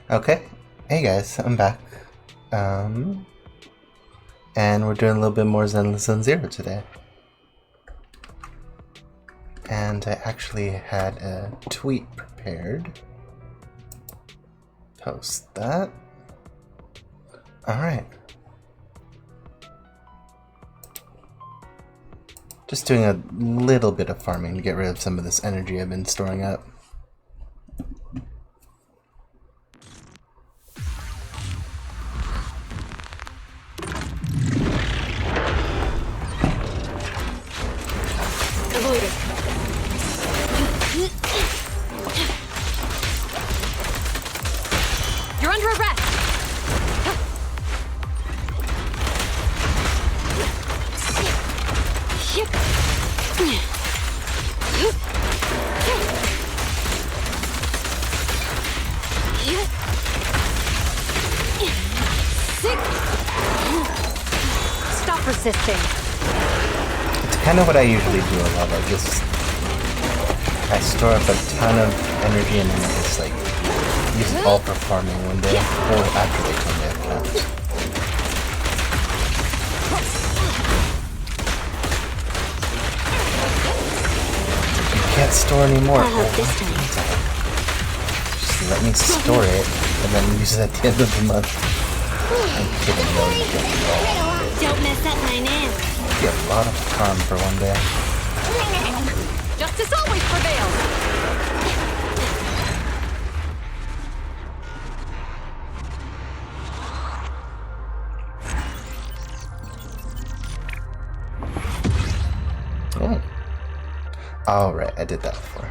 Okay. Hey guys, I'm back. And we're doing a little bit more Zenless than Zero today. And I actually had a tweet prepared. Post that. Alright. Just doing a little bit of farming to get rid of some of this energy I've been storing up. You're under arrest! Stop resisting. It's kind of what I usually do a lot. I store up a ton of energy and then I just like use it all for farming one day, or activate one day of that. You can't store anymore. Just let me store it and then use it at the end of the month. I'm kidding, no, you don't. Don't mess up my nails. Get a lot of farm for one day. Justice always prevails. Oh. Alright, I did that before.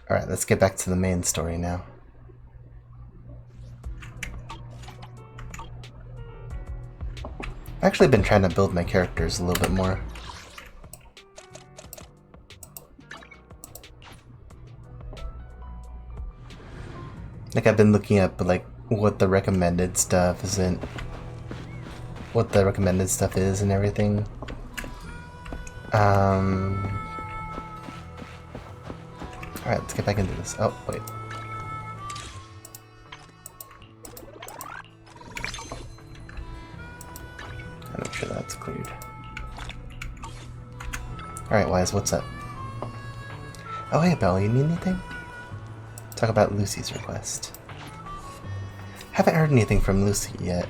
Alright, let's get back to the main story now. I've actually been trying to build my characters a little bit more. Like I've been looking up like what the recommended stuff isn't, what the recommended stuff is and everything. Alright, let's get back into this. Oh, wait. I'm sure that's cleared. Alright, Wise, what's up? Oh, hey, Belle, you need anything? Talk about Lucy's request. Haven't heard anything from Lucy yet,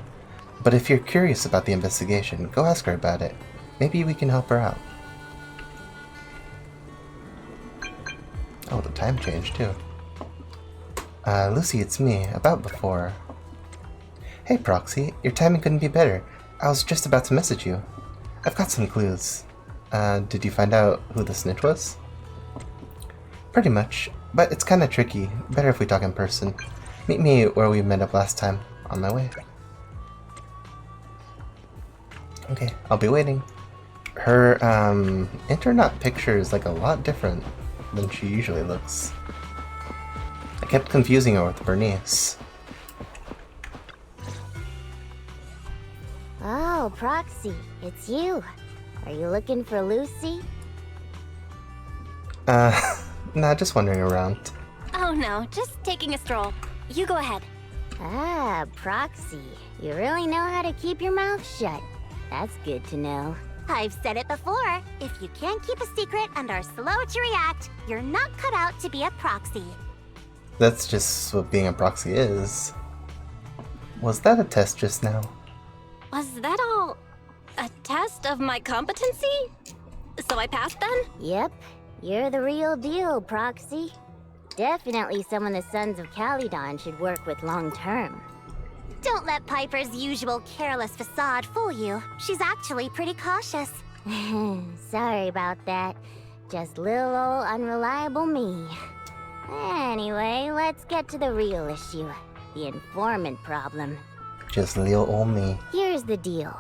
but if you're curious about the investigation, go ask her about it. Maybe we can help her out. Oh, the time changed too. Lucy, it's me. About before. Hey, Proxy, your timing couldn't be better. I was just about to message you. I've got some clues. Did you find out who the snitch was? Pretty much, but it's kinda tricky. Better if we talk in person. Meet me where we met up last time. On my way. Okay, I'll be waiting. Her, internet picture is like a lot different than she usually looks. I kept confusing her with Bernice. Oh, Proxy, it's you. Are you looking for Lucy? Nah, just wandering around. Oh no, just taking a stroll. You go ahead. Ah, Proxy, you really know how to keep your mouth shut. That's good to know. I've said it before. If you can't keep a secret and are slow to react, you're not cut out to be a proxy. That's just what being a proxy is. Was that a test just now? Was that all a test of my competency? So I passed then? Yep, you're the real deal, Proxy. Definitely someone the Sons of Calydon should work with long term. Don't let Piper's usual careless facade fool you. She's actually pretty cautious. Sorry about that. Just little old unreliable me. Anyway, let's get to the real issue. The informant problem. Just lil ol' me. Here's the deal.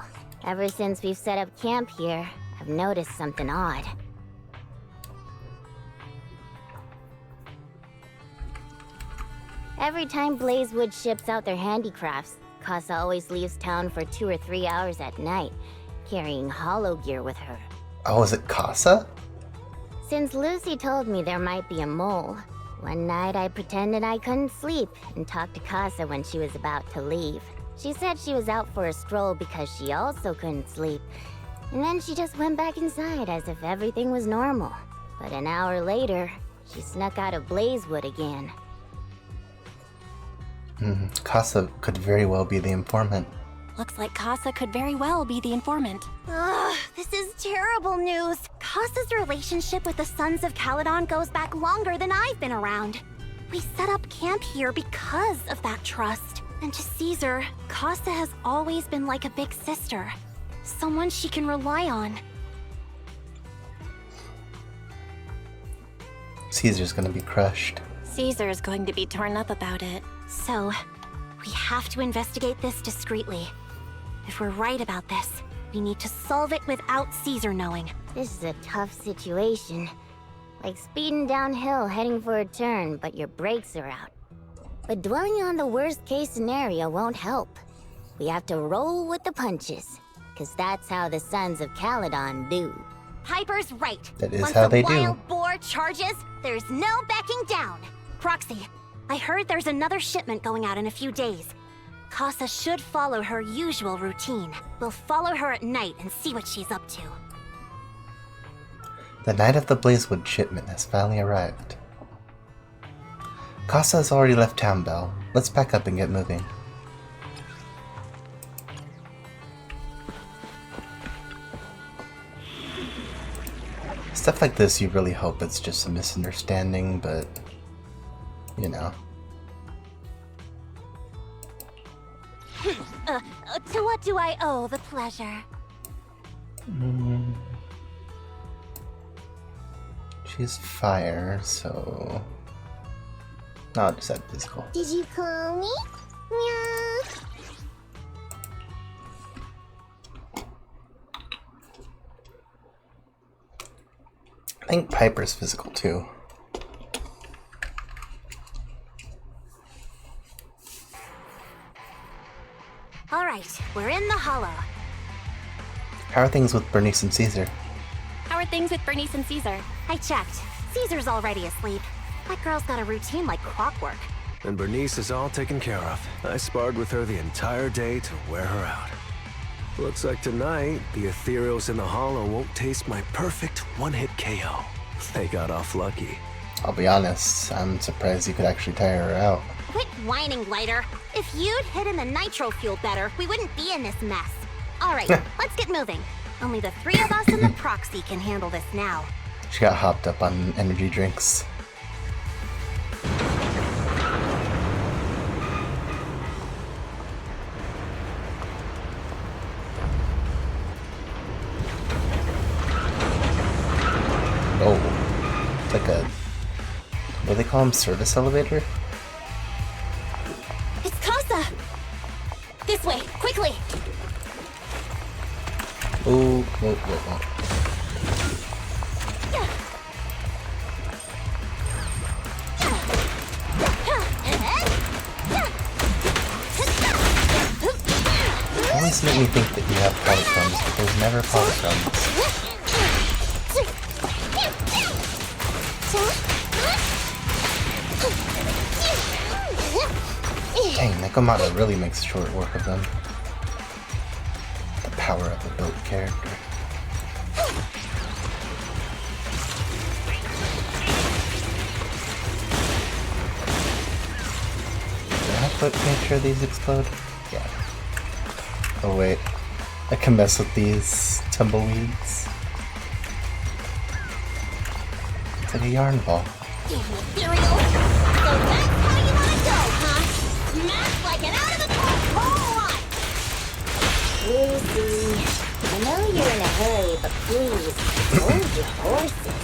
Ever since we've set up camp here, I've noticed something odd. Every time Blazewood ships out their handicrafts, Casa always leaves town for 2 or 3 hours at night, carrying hollow gear with her. Oh, is it Casa? Since Lucy told me there might be a mole, One night I pretended I couldn't sleep and talked to Casa when she was about to leave. She said she was out for a stroll because she also couldn't sleep. And then she just went back inside as if everything was normal. But an hour later, she snuck out of Blazewood again. Casa could very well be the informant. Looks like Casa could very well be the informant. Ugh, this is terrible news. Casa's relationship with the Sons of Caledon goes back longer than I've been around. We set up camp here because of that trust. And to Caesar, Casa has always been like a big sister. Someone she can rely on. Caesar's gonna be crushed. Caesar's going to be torn up about it. So, we have to investigate this discreetly. If we're right about this, we need to solve it without Caesar knowing. This is a tough situation. Like speeding downhill heading for a turn, but your brakes are out. But dwelling on the worst case scenario won't help. We have to roll with the punches. Cause that's how the Sons of Caledon do. Piper's right. That is Once how they the do. wild boar charges, there's no backing down. Proxy, I heard there's another shipment going out in a few days. Casa should follow her usual routine. We'll follow her at night and see what she's up to. The night of the Blazewood shipment has finally arrived. Casa has already left town, Belle. Let's pack up and get moving. Stuff like this, you really hope it's just a misunderstanding, but, you know. To what do I owe the pleasure? She's fire, so... No, I'll just add physical. Did you call me? Meow. I think Piper's physical too. All right, we're in the hollow. How are things with Bernice and Caesar? How are things with Bernice and Caesar? I checked. Caesar's already asleep. That girl's got a routine like clockwork. And Bernice is all taken care of. I sparred with her the entire day to wear her out. Looks like tonight, the Ethereals in the Hollow won't taste my perfect one-hit KO. They got off lucky. I'll be honest, I'm surprised you could actually tire her out. Quit whining, Lighter. If you'd hidden the nitro fuel better, we wouldn't be in this mess. All right, let's get moving. Only the three of us and the proxy can handle this now. She got hopped up on energy drinks. Oh, it's like a, what do they call them, service elevator? It's Casa! This way, quickly! Oh, whoa, whoa, whoa. Always make me think that you have polychromes, but there's never polychromes. Dang, Nekomata really makes short work of them. The power of a built character. Did I make sure these explode? Yeah. Oh wait, I can mess with these tumbleweeds. It's like a yarn ball. Damn Ethereal! So that's how you wanna go, huh? Smash like an out of the park home run! Lucy, I know you're in a hurry, but please, hold your horses.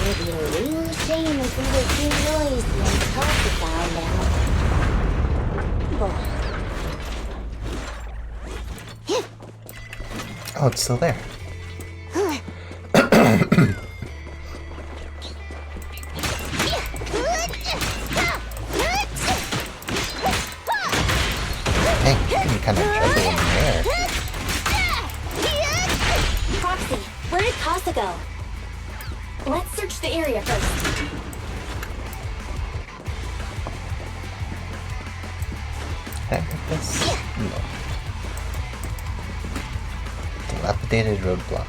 It would be a real shame if we were too noisy and Casa found out. Boy. Oh, it's still there. Hey, you kind of juggle in the air. Proxy, where did Casa go? Let's search the area first. Can I break this? No. Dilapidated roadblock.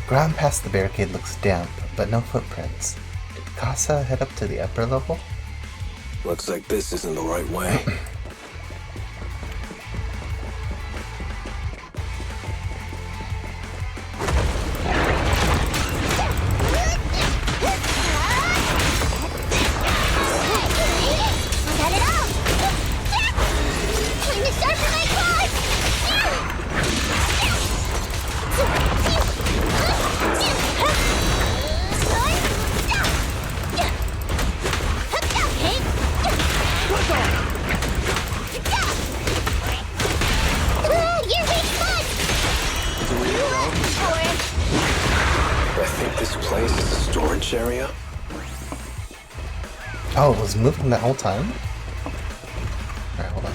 Ground past the barricade looks damp, but no footprints. Did Casa head up to the upper level? Looks like this isn't the right way. Area? Oh, it was moving that whole time? Alright, hold on.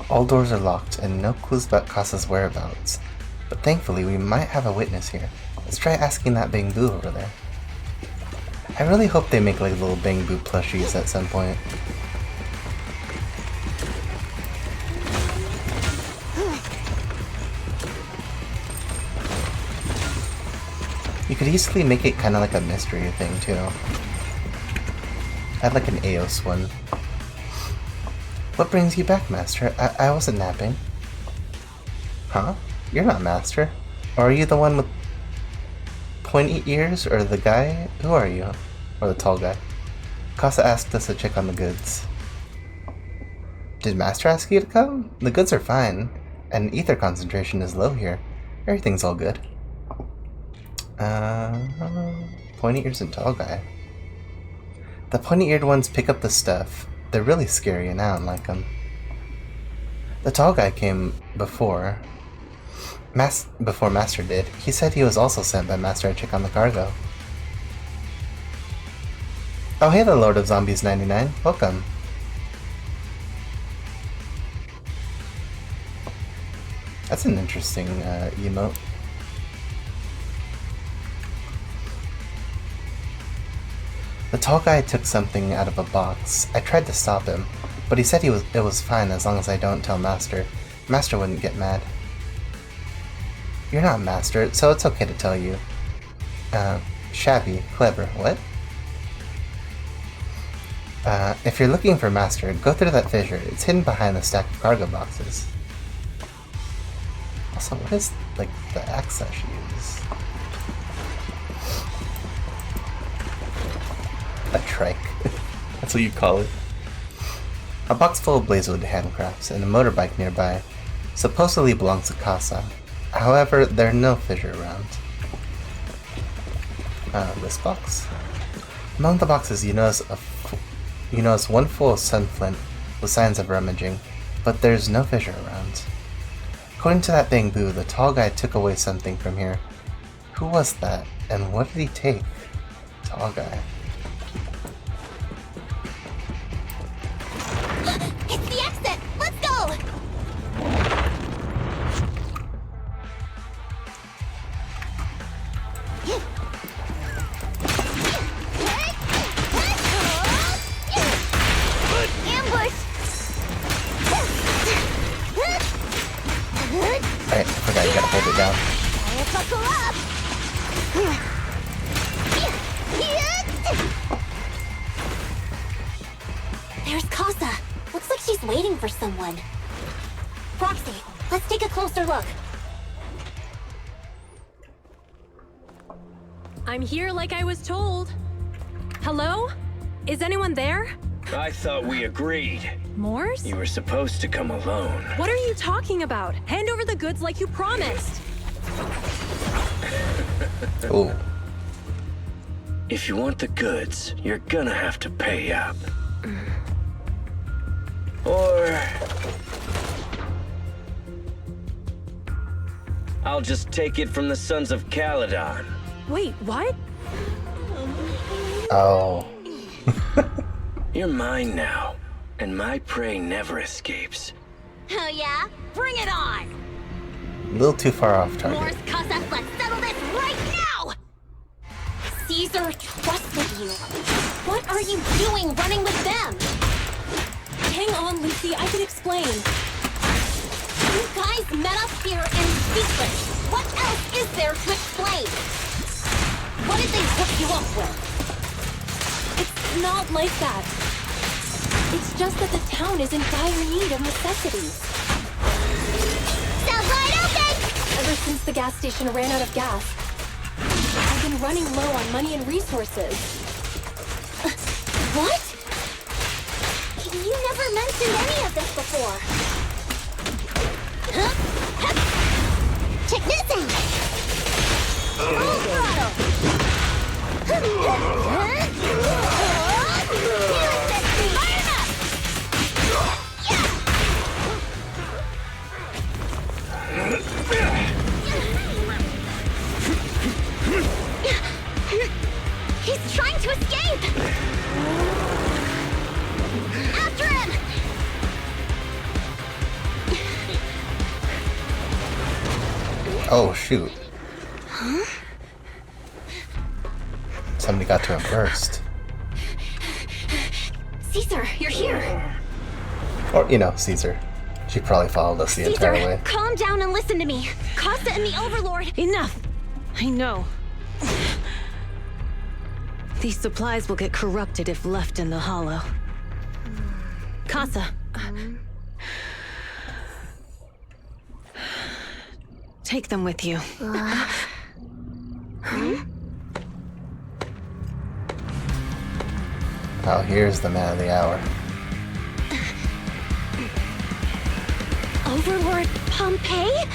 All doors are locked and no clues about Casa's whereabouts. But thankfully we might have a witness here. Let's try asking that Bang Boo over there. I really hope they make like little Bang Boo plushies at some point. You could easily make it kind of like a mystery thing, too. I'd like an Eos one. What brings you back, Master? I wasn't napping. Huh? You're not Master. Or are you the one with pointy ears, or the guy? Who are you? Or the tall guy? Casa asked us to check on the goods. Did Master ask you to come? The goods are fine, and ether concentration is low here. Everything's all good. Pointy ears and tall guy. The pointy-eared ones pick up the stuff. They're really scary and I don't like them. The tall guy came before Master did. He said he was also sent by Master to check on the cargo. Oh hey there, Lord of Zombies 99. Welcome. That's an interesting emote. The tall guy took something out of a box. I tried to stop him, but he said it was fine as long as I don't tell Master. Master wouldn't get mad. You're not Master, so it's okay to tell you. Shabby, clever, what? If you're looking for Master, go through that fissure. It's hidden behind the stack of cargo boxes. Also, what is, like, the axe that she uses? A trike. That's what you call it. A box full of Blazewood handcrafts and a motorbike nearby supposedly belongs to Casa. However, there are no fissure around. This box? Among the boxes, you notice one full of sunflint with signs of rummaging, but there's no fissure around. According to that Bang Boo, the tall guy took away something from here. Who was that, and what did he take? Tall guy. It's the exit! Let's go! Ambush! Alright, I forgot you gotta hold it down. Buckle up! There's Casa. Looks like she's waiting for someone. Proxy, let's take a closer look. I'm here like I was told. Hello? Is anyone there? I thought we agreed. Morse? You were supposed to come alone. What are you talking about? Hand over the goods like you promised. Oh. If you want the goods, you're gonna have to pay up. Or I'll just take it from the Sons of Caledon. Wait, what? Oh. You're mine now, and my prey never escapes. Oh yeah? Bring it on! A little too far off target. Morse, Casa, let's settle this right now! Caesar trusted you. What are you doing running with them? Hang on, Lucy, I can explain. You guys met up here in secret. What else is there to explain? What did they hook you up with? It's not like that. It's just that the town is in dire need of necessities. Sounds wide open! Ever since the gas station ran out of gas, I've been running low on money and resources. What? You never mentioned any of this before. Huh? Check this out! Full throttle! He's trying to escape! After him! Oh, shoot. Somebody got to him first. Caesar, you're here! Or, Caesar. She probably followed us the entire Caesar, way. calm down and listen to me. Costa and the Overlord... Enough! I know. These supplies will get corrupted if left in the hollow. Casa. Take them with you. Oh, here's the man of the hour. Overlord Pompeii?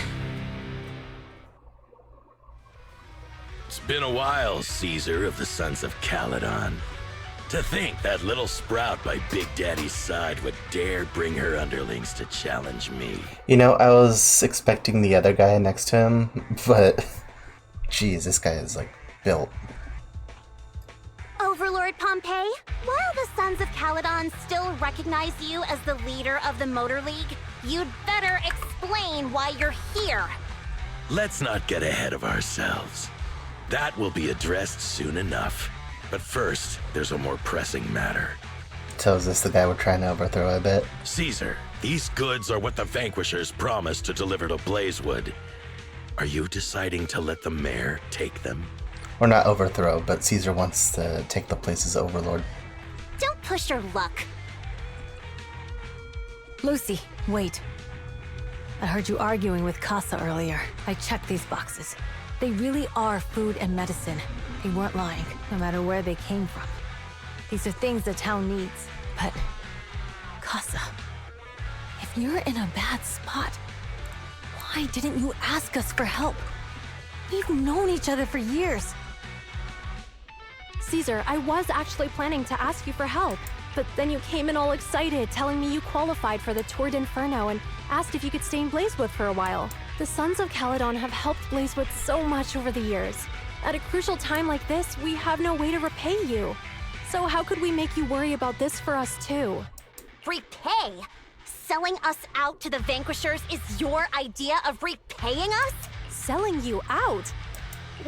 It's been a while, Caesar of the Sons of Caledon. To think that little sprout by Big Daddy's side would dare bring her underlings to challenge me. I was expecting the other guy next to him, but... Geez, this guy is, built. Overlord Pompeii, while the Sons of Caledon still recognize you as the leader of the Motor League, you'd better explain why you're here. Let's not get ahead of ourselves. That will be addressed soon enough. But first, there's a more pressing matter. So is this the guy we're trying to overthrow, I bet? Caesar, these goods are what the Vanquishers promised to deliver to Blazewood. Are you deciding to let the mayor take them? Or not overthrow, but Caesar wants to take the place as Overlord. Don't push your luck. Lucy, wait. I heard you arguing with Casa earlier. I checked these boxes. They really are food and medicine. They weren't lying, no matter where they came from. These are things the town needs, but... Casa, if you're in a bad spot, why didn't you ask us for help? We've known each other for years. Caesar, I was actually planning to ask you for help, but then you came in all excited, telling me you qualified for the Tour d'Inferno and asked if you could stay in Blazewood for a while. The Sons of Caledon have helped Blazewood so much over the years. At a crucial time like this, we have no way to repay you. So how could we make you worry about this for us too? Repay? Selling us out to the Vanquishers is your idea of repaying us? Selling you out?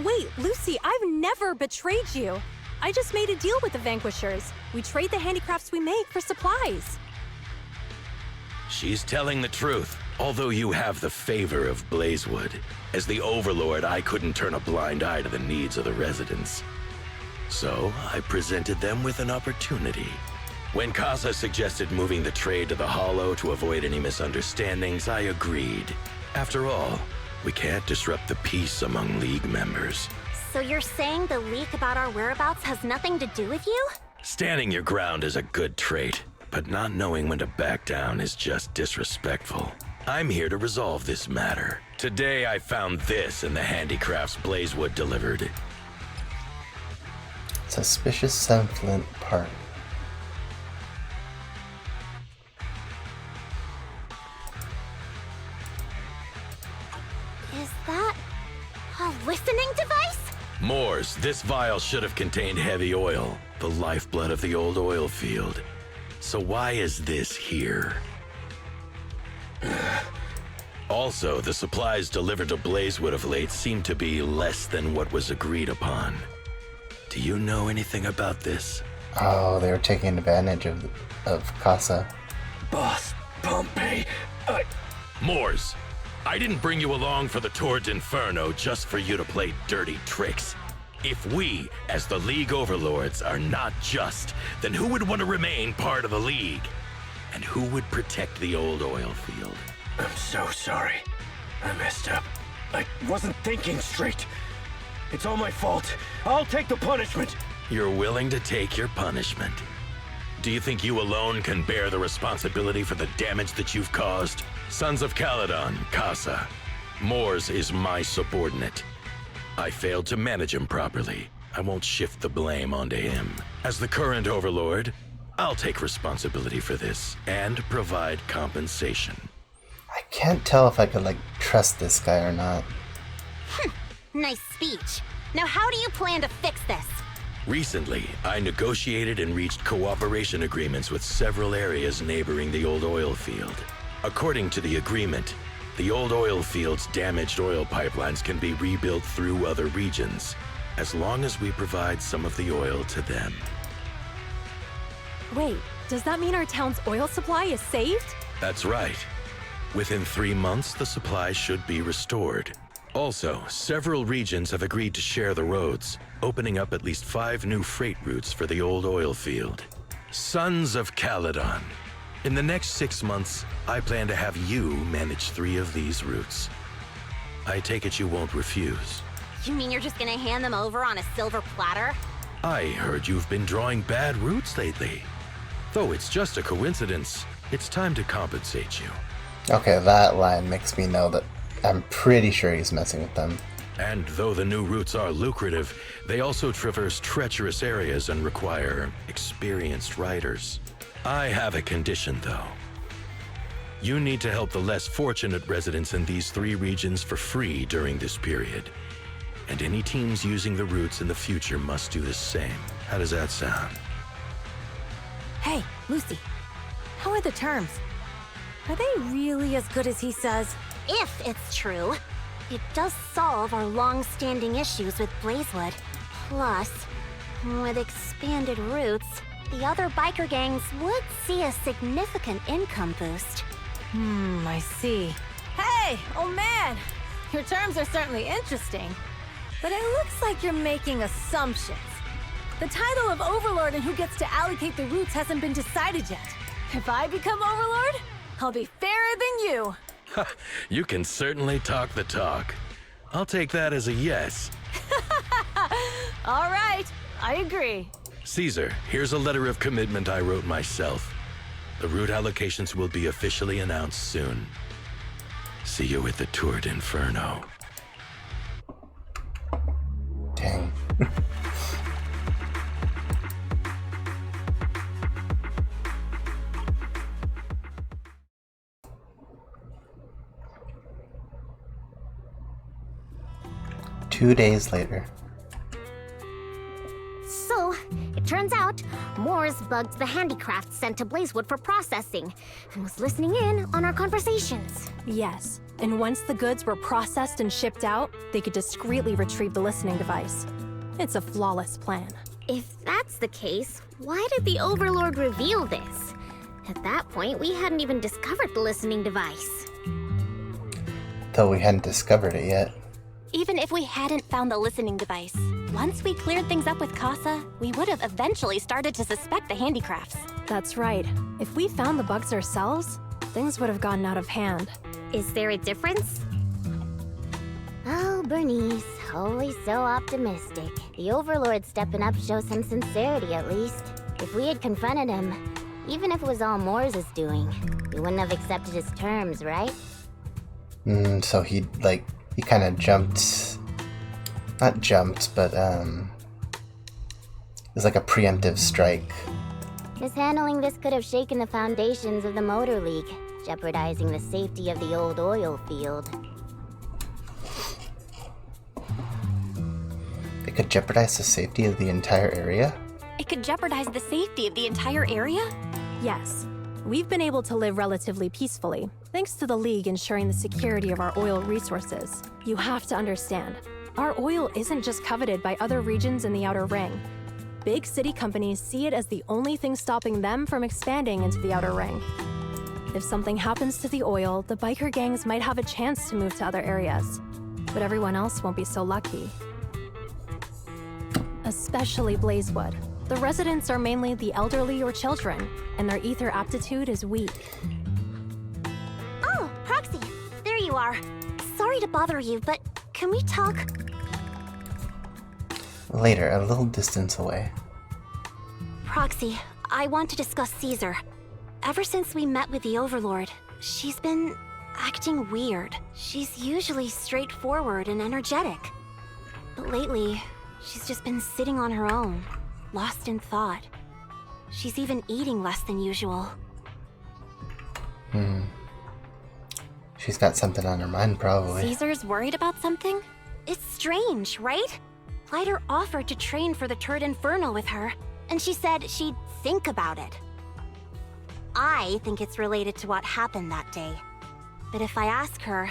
Wait, Lucy, I've never betrayed you. I just made a deal with the Vanquishers. We trade the handicrafts we make for supplies. She's telling the truth. Although you have the favor of Blazewood, as the Overlord, I couldn't turn a blind eye to the needs of the residents. So, I presented them with an opportunity. When Casa suggested moving the trade to the Hollow to avoid any misunderstandings, I agreed. After all, we can't disrupt the peace among League members. So you're saying the leak about our whereabouts has nothing to do with you? Standing your ground is a good trait, but not knowing when to back down is just disrespectful. I'm here to resolve this matter. Today I found this in the handicrafts Blazewood delivered. Suspicious Sunflint part. Is that a listening device? Moors, this vial should have contained heavy oil, the lifeblood of the old oil field. So why is this here? Also, the supplies delivered to Blazewood of late seem to be less than what was agreed upon. Do you know anything about this? Oh, they were taking advantage of Casa. Boss, Pompey, Moors, I didn't bring you along for the Tour d'Inferno just for you to play dirty tricks. If we, as the League Overlords, are not just, then who would want to remain part of the League? And who would protect the old oil field? I'm so sorry. I messed up. I wasn't thinking straight. It's all my fault. I'll take the punishment. You're willing to take your punishment. Do you think you alone can bear the responsibility for the damage that you've caused? Sons of Caledon, Casa. Moors is my subordinate. I failed to manage him properly. I won't shift the blame onto him. As the current overlord, I'll take responsibility for this and provide compensation. I can't tell if I could, like, trust this guy or not. Nice speech. Now how do you plan to fix this? Recently, I negotiated and reached cooperation agreements with several areas neighboring the old oil field. According to the agreement, the old oil field's damaged oil pipelines can be rebuilt through other regions, as long as we provide some of the oil to them. Wait, does that mean our town's oil supply is saved? That's right. Within 3 months, the supply should be restored. Also, several regions have agreed to share the roads, opening up at least 5 new freight routes for the old oil field. Sons of Caledon. In the next 6 months, I plan to have you manage 3 of these routes. I take it you won't refuse. You mean you're just gonna hand them over on a silver platter? I heard you've been drawing bad routes lately. Though it's just a coincidence, it's time to compensate you. Okay, that line makes me know that I'm pretty sure he's messing with them. And though the new routes are lucrative, they also traverse treacherous areas and require experienced riders. I have a condition, though. You need to help the less fortunate residents in these 3 regions for free during this period. And any teams using the routes in the future must do the same. How does that sound? Hey, Lucy. How are the terms? Are they really as good as he says? If it's true. It does solve our long-standing issues with Blazewood. Plus, with expanded routes, the other biker gangs would see a significant income boost. I see. Hey, old man! Your terms are certainly interesting, but it looks like you're making assumptions. The title of Overlord and who gets to allocate the routes hasn't been decided yet. If I become Overlord, I'll be fairer than you. You can certainly talk the talk. I'll take that as a yes. All right, I agree. Caesar, here's a letter of commitment I wrote myself. The route allocations will be officially announced soon. See you at the Tour d'Inferno. Dang. Two days later. So, it turns out, Moors bugged the handicraft sent to Blazewood for processing, and was listening in on our conversations. Yes, and once the goods were processed and shipped out, they could discreetly retrieve the listening device. It's a flawless plan. If that's the case, why did the Overlord reveal this? At that point, we hadn't even discovered the listening device. Though we hadn't discovered it yet. Even if we hadn't found the listening device, once we cleared things up with Casa, we would have eventually started to suspect the handicrafts. That's right. If we found the bugs ourselves, things would have gotten out of hand. Is there a difference? Oh, Bernice, always so optimistic. The Overlord stepping up shows some sincerity, at least. If we had confronted him, even if it was all Moors' doing, we wouldn't have accepted his terms, right? So he kind of jumped, not jumped, but it was like a preemptive strike. Mishandling this could have shaken the foundations of the Motor League, jeopardizing the safety of the old oil field. It could jeopardize the safety of the entire area? It could jeopardize the safety of the entire area? Yes. We've been able to live relatively peacefully, Thanks to the League ensuring the security of our oil resources. You have to understand, our oil isn't just coveted by other regions in the Outer Ring. Big city companies see it as the only thing stopping them from expanding into the Outer Ring. If something happens to the oil, the biker gangs might have a chance to move to other areas. But everyone else won't be so lucky. Especially Blazewood. The residents are mainly the elderly or children, and their ether aptitude is weak. Oh, Proxy, there you are. Sorry to bother you, but can we talk? Later, a little distance away. Proxy, I want to discuss Caesar. Ever since we met with the Overlord, she's been acting weird. She's usually straightforward and energetic. But lately, she's just been sitting on her own, lost in thought. She's even eating less than usual. She's got something on her mind, probably. Caesar's worried about something? It's strange, right? Lighter offered to train for the Turd Inferno with her, and she said she'd think about it. I think it's related to what happened that day. But if I ask her,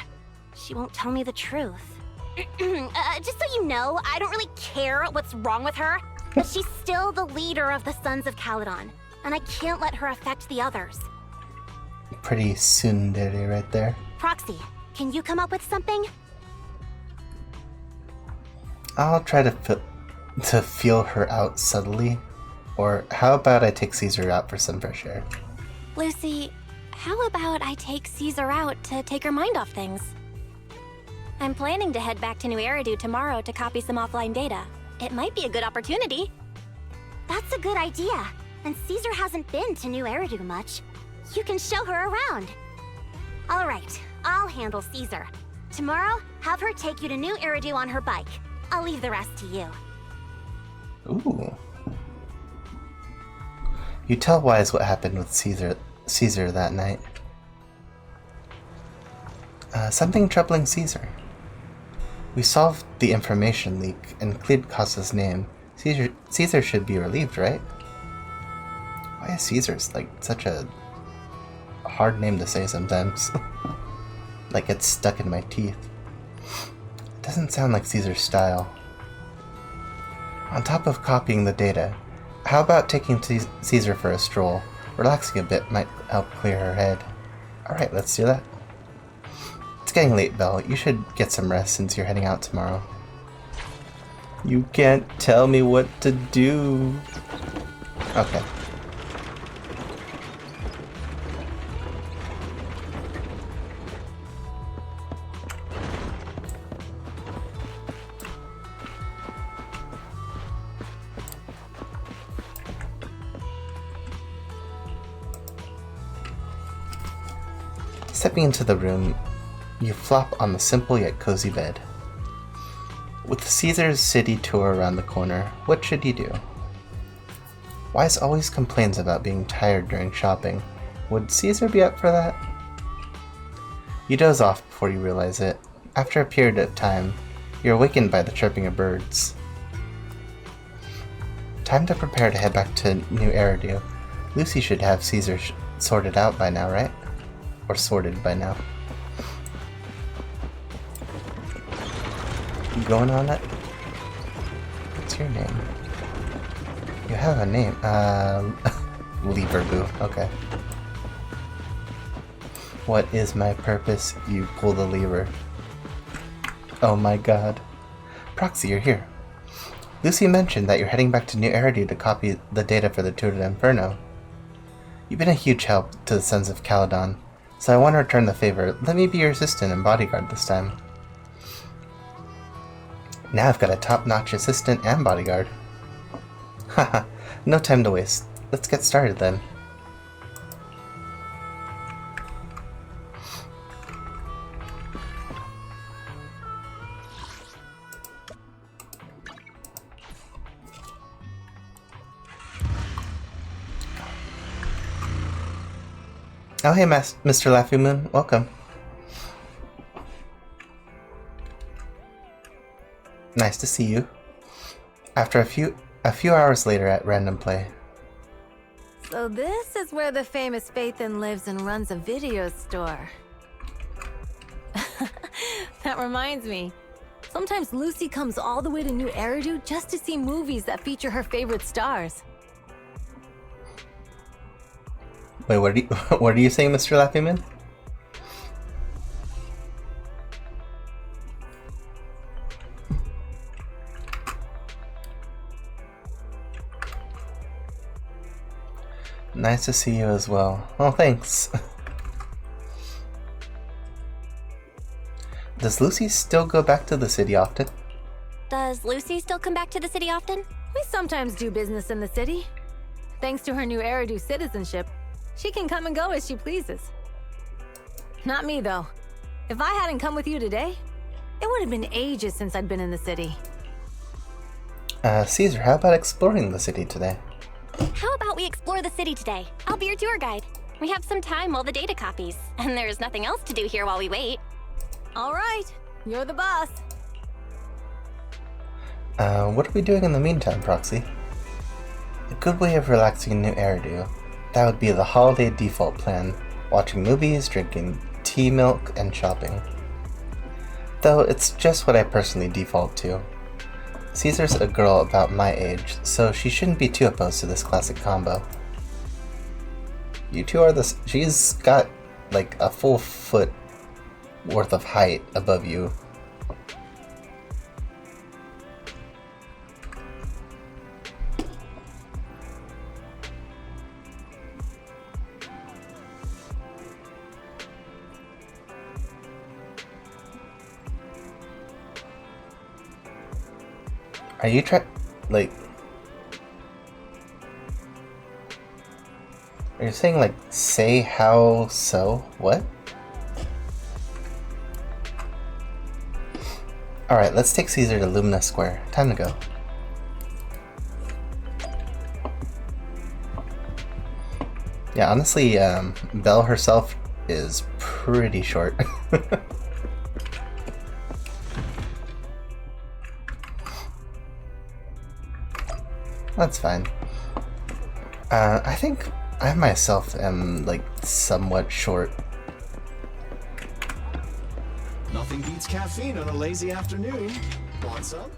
she won't tell me the truth. Just so you know, I don't really care what's wrong with her, but she's still the leader of the Sons of Caledon, and I can't let her affect the others. Pretty tsundere right there. Proxy, can you come up with something? I'll try to feel her out subtly. Or how about I take Caesar out for some fresh air? Lucy, how about I take Caesar out to take her mind off things? I'm planning to head back to New Eridu tomorrow to copy some offline data. It might be a good opportunity. That's a good idea. And Caesar hasn't been to New Eridu much. You can show her around. All right, I'll handle Caesar. Tomorrow, have her take you to New Eridu on her bike. I'll leave the rest to you. Ooh. You tell Wise what happened with Caesar that night. Something troubling Caesar. We solved the information leak and cleared Casa's name. Caesar should be relieved, right? Why is Caesar's like such a hard name to say sometimes? Like it's stuck in my teeth. It doesn't sound like Caesar's style. On top of copying the data, how about taking Caesar for a stroll? Relaxing a bit might help clear her head. Alright, let's do that. It's getting late, Belle. You should get some rest since you're heading out tomorrow. You can't tell me what to do. Okay. Stepping into the room, you flop on the simple yet cozy bed. With Caesar's city tour around the corner, what should you do? Wise always complains about being tired during shopping. Would Caesar be up for that? You doze off before you realize it. After a period of time, you're awakened by the chirping of birds. Time to prepare to head back to New Eridu. Lucy should have Caesar sorted out by now, right? Or sorted by now. You going on it? What's your name? You have a name. Lever Boo. Okay. What is my purpose? You pull the lever. Oh my god. Proxy, you're here. Lucy mentioned that you're heading back to New Eridu to copy the data for the Tour de Inferno. You've been a huge help to the Sons of Caledon. So I want to return the favor. Let me be your assistant and bodyguard this time. Now I've got a top-notch assistant and bodyguard. Haha, no time to waste. Let's get started then. Oh hey, Mr. Laffy Moon, welcome. Nice to see you. After a few hours later at Random Play. So this is where the famous Phaethon lives and runs a video store. That reminds me. Sometimes Lucy comes all the way to New Eridu just to see movies that feature her favorite stars. Wait, what are you saying, Mr. Lappyman? Nice to see you as well. Oh, thanks. Does Lucy still go back to the city often? Does Lucy still come back to the city often? We sometimes do business in the city. Thanks to her New Eridu citizenship, she can come and go as she pleases. Not me, though. If I hadn't come with you today, it would have been ages since I'd been in the city. Caesar, how about exploring the city today? How about we explore the city today? I'll be your tour guide. We have some time while the data copies, and there's nothing else to do here while we wait. All right, you're the boss. What are we doing in the meantime, Proxy? A good way of relaxing in New Eridu. That would be the holiday default plan. Watching movies, drinking tea milk, and shopping. Though it's just what I personally default to. Caesar's a girl about my age, so she shouldn't be too opposed to this classic combo. You two are she's got like a full foot worth of height above you. Are you like... Are you saying, like, say how so? What? Alright, let's take Caesar to Lumina Square. Time to go. Yeah, honestly, Belle herself is pretty short. That's fine. I think I myself am, like, somewhat short. Nothing beats caffeine on a lazy afternoon. Want some?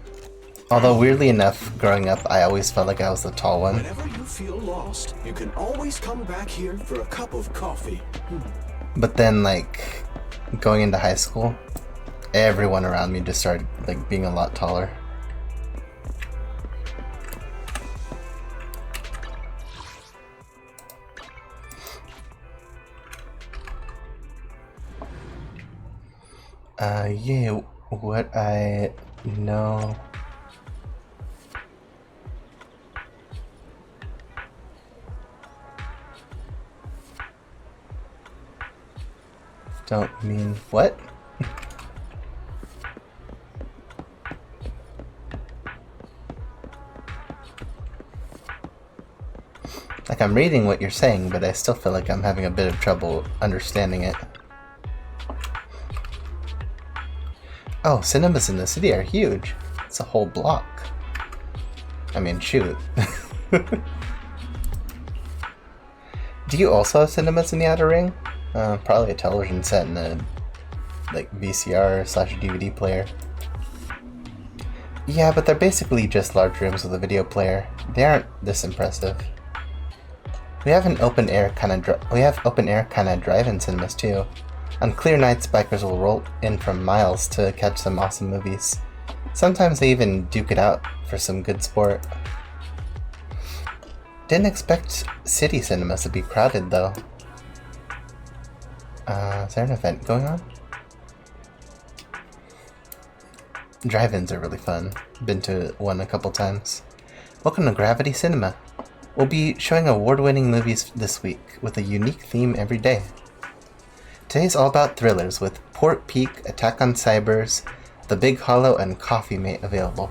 Although, weirdly enough, growing up, I always felt like I was the tall one. Whenever you feel lost, you can always come back here for a cup of coffee. But then, like, going into high school, everyone around me just started, like, being a lot taller. Yeah, what I know... Don't mean what? Like, I'm reading what you're saying, but I still feel like I'm having a bit of trouble understanding it. Oh, cinemas in the city are huge. It's a whole block. I mean, shoot. Do you also have cinemas in the Outer Ring? Probably a television set and a, like, VCR/DVD player. Yeah, but they're basically just large rooms with a video player. They aren't this impressive. We have open air kind of drive-in cinemas too. On clear nights, bikers will roll in from miles to catch some awesome movies. Sometimes they even duke it out for some good sport. Didn't expect city cinemas to be crowded though. Is there an event going on? Drive-ins are really fun. Been to one a couple times. Welcome to Gravity Cinema. We'll be showing award-winning movies this week with a unique theme every day. Today's all about thrillers with Port Peak, Attack on Cybers, The Big Hollow, and Coffee Mate available.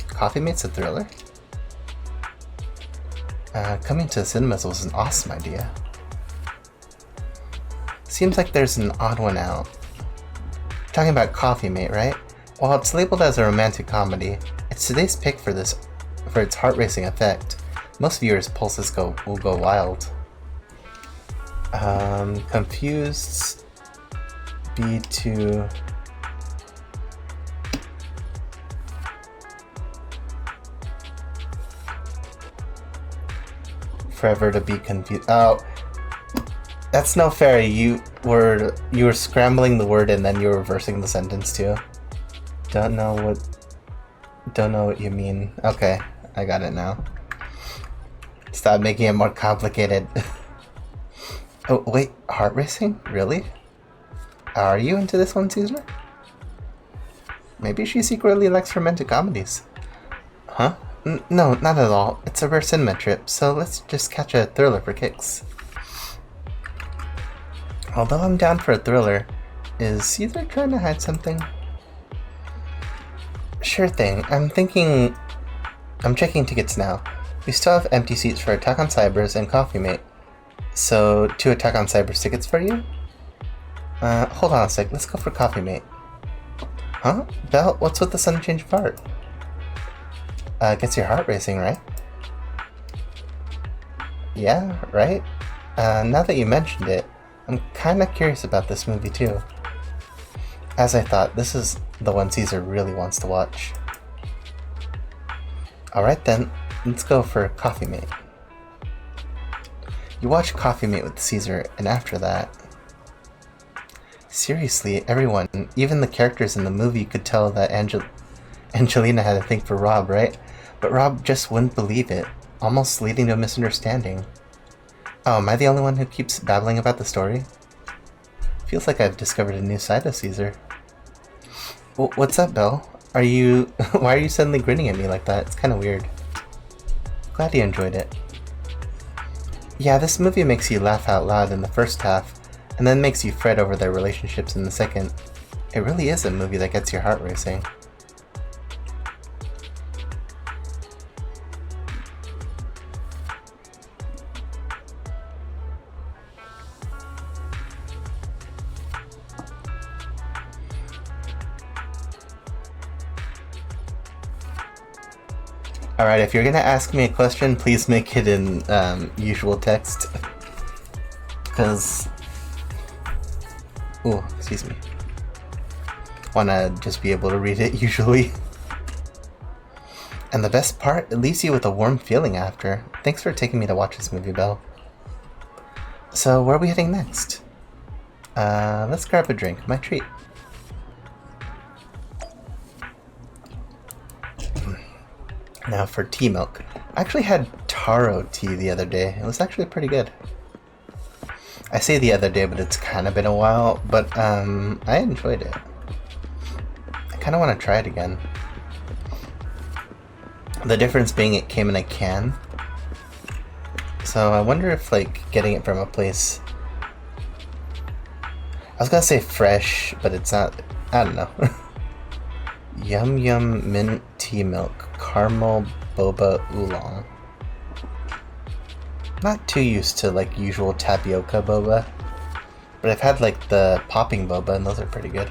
Coffee Mate's a thriller? Coming to cinemas was an awesome idea. Seems like there's an odd one out. Talking about Coffee Mate, right? While it's labeled as a romantic comedy, it's today's pick for its heart-racing effect. Most viewers' pulses will go wild. Confused B2 forever to be confused. Oh, that's no fair. You were scrambling the word and then you were reversing the sentence too. Don't know what you mean. Okay, I got it now. Stop making it more complicated. Oh wait, heart racing? Really? Are you into this one, Caesar? Maybe she secretly likes romantic comedies. Huh? No, not at all. It's a rare cinema trip, so let's just catch a thriller for kicks. Although I'm down for a thriller, is Caesar trying to hide something? Sure thing. I'm checking tickets now. We still have empty seats for Attack on Cybers and Coffee Mate. So, 2 Attack on Cybers tickets for you? Hold on a sec. Let's go for Coffee Mate. Huh? Belle, what's with the sudden change of heart? Gets your heart racing, right? Yeah, right? Now that you mentioned it, I'm kinda curious about this movie too. As I thought, this is the one Caesar really wants to watch. Alright then, let's go for Coffee Mate. You watch Coffee Mate with Caesar, and after that... Seriously, everyone, even the characters in the movie could tell that Angelina had a thing for Rob, right? But Rob just wouldn't believe it, almost leading to a misunderstanding. Oh, am I the only one who keeps babbling about the story? Feels like I've discovered a new side of Caesar. What's up, Belle? Why are you suddenly grinning at me like that? It's kinda weird. Glad you enjoyed it. Yeah, this movie makes you laugh out loud in the first half, and then makes you fret over their relationships in the second. It really is a movie that gets your heart racing. Alright, if you're gonna ask me a question, please make it in usual text. Because... Ooh, excuse me. Wanna just be able to read it usually. And the best part, it leaves you with a warm feeling after. Thanks for taking me to watch this movie, Belle. So, where are we heading next? Let's grab a drink. My treat. Now for tea milk. I actually had taro tea the other day. It was actually pretty good. I say the other day, but it's kind of been a while, but I enjoyed it. I kind of want to try it again. The difference being it came in a can. So I wonder if, like, getting it from a place... I was gonna say fresh, but it's not... I don't know. Yum Yum Mint Tea Milk. Caramel Boba Oolong. Not too used to, like, usual tapioca boba. But I've had, like, the popping boba, and those are pretty good.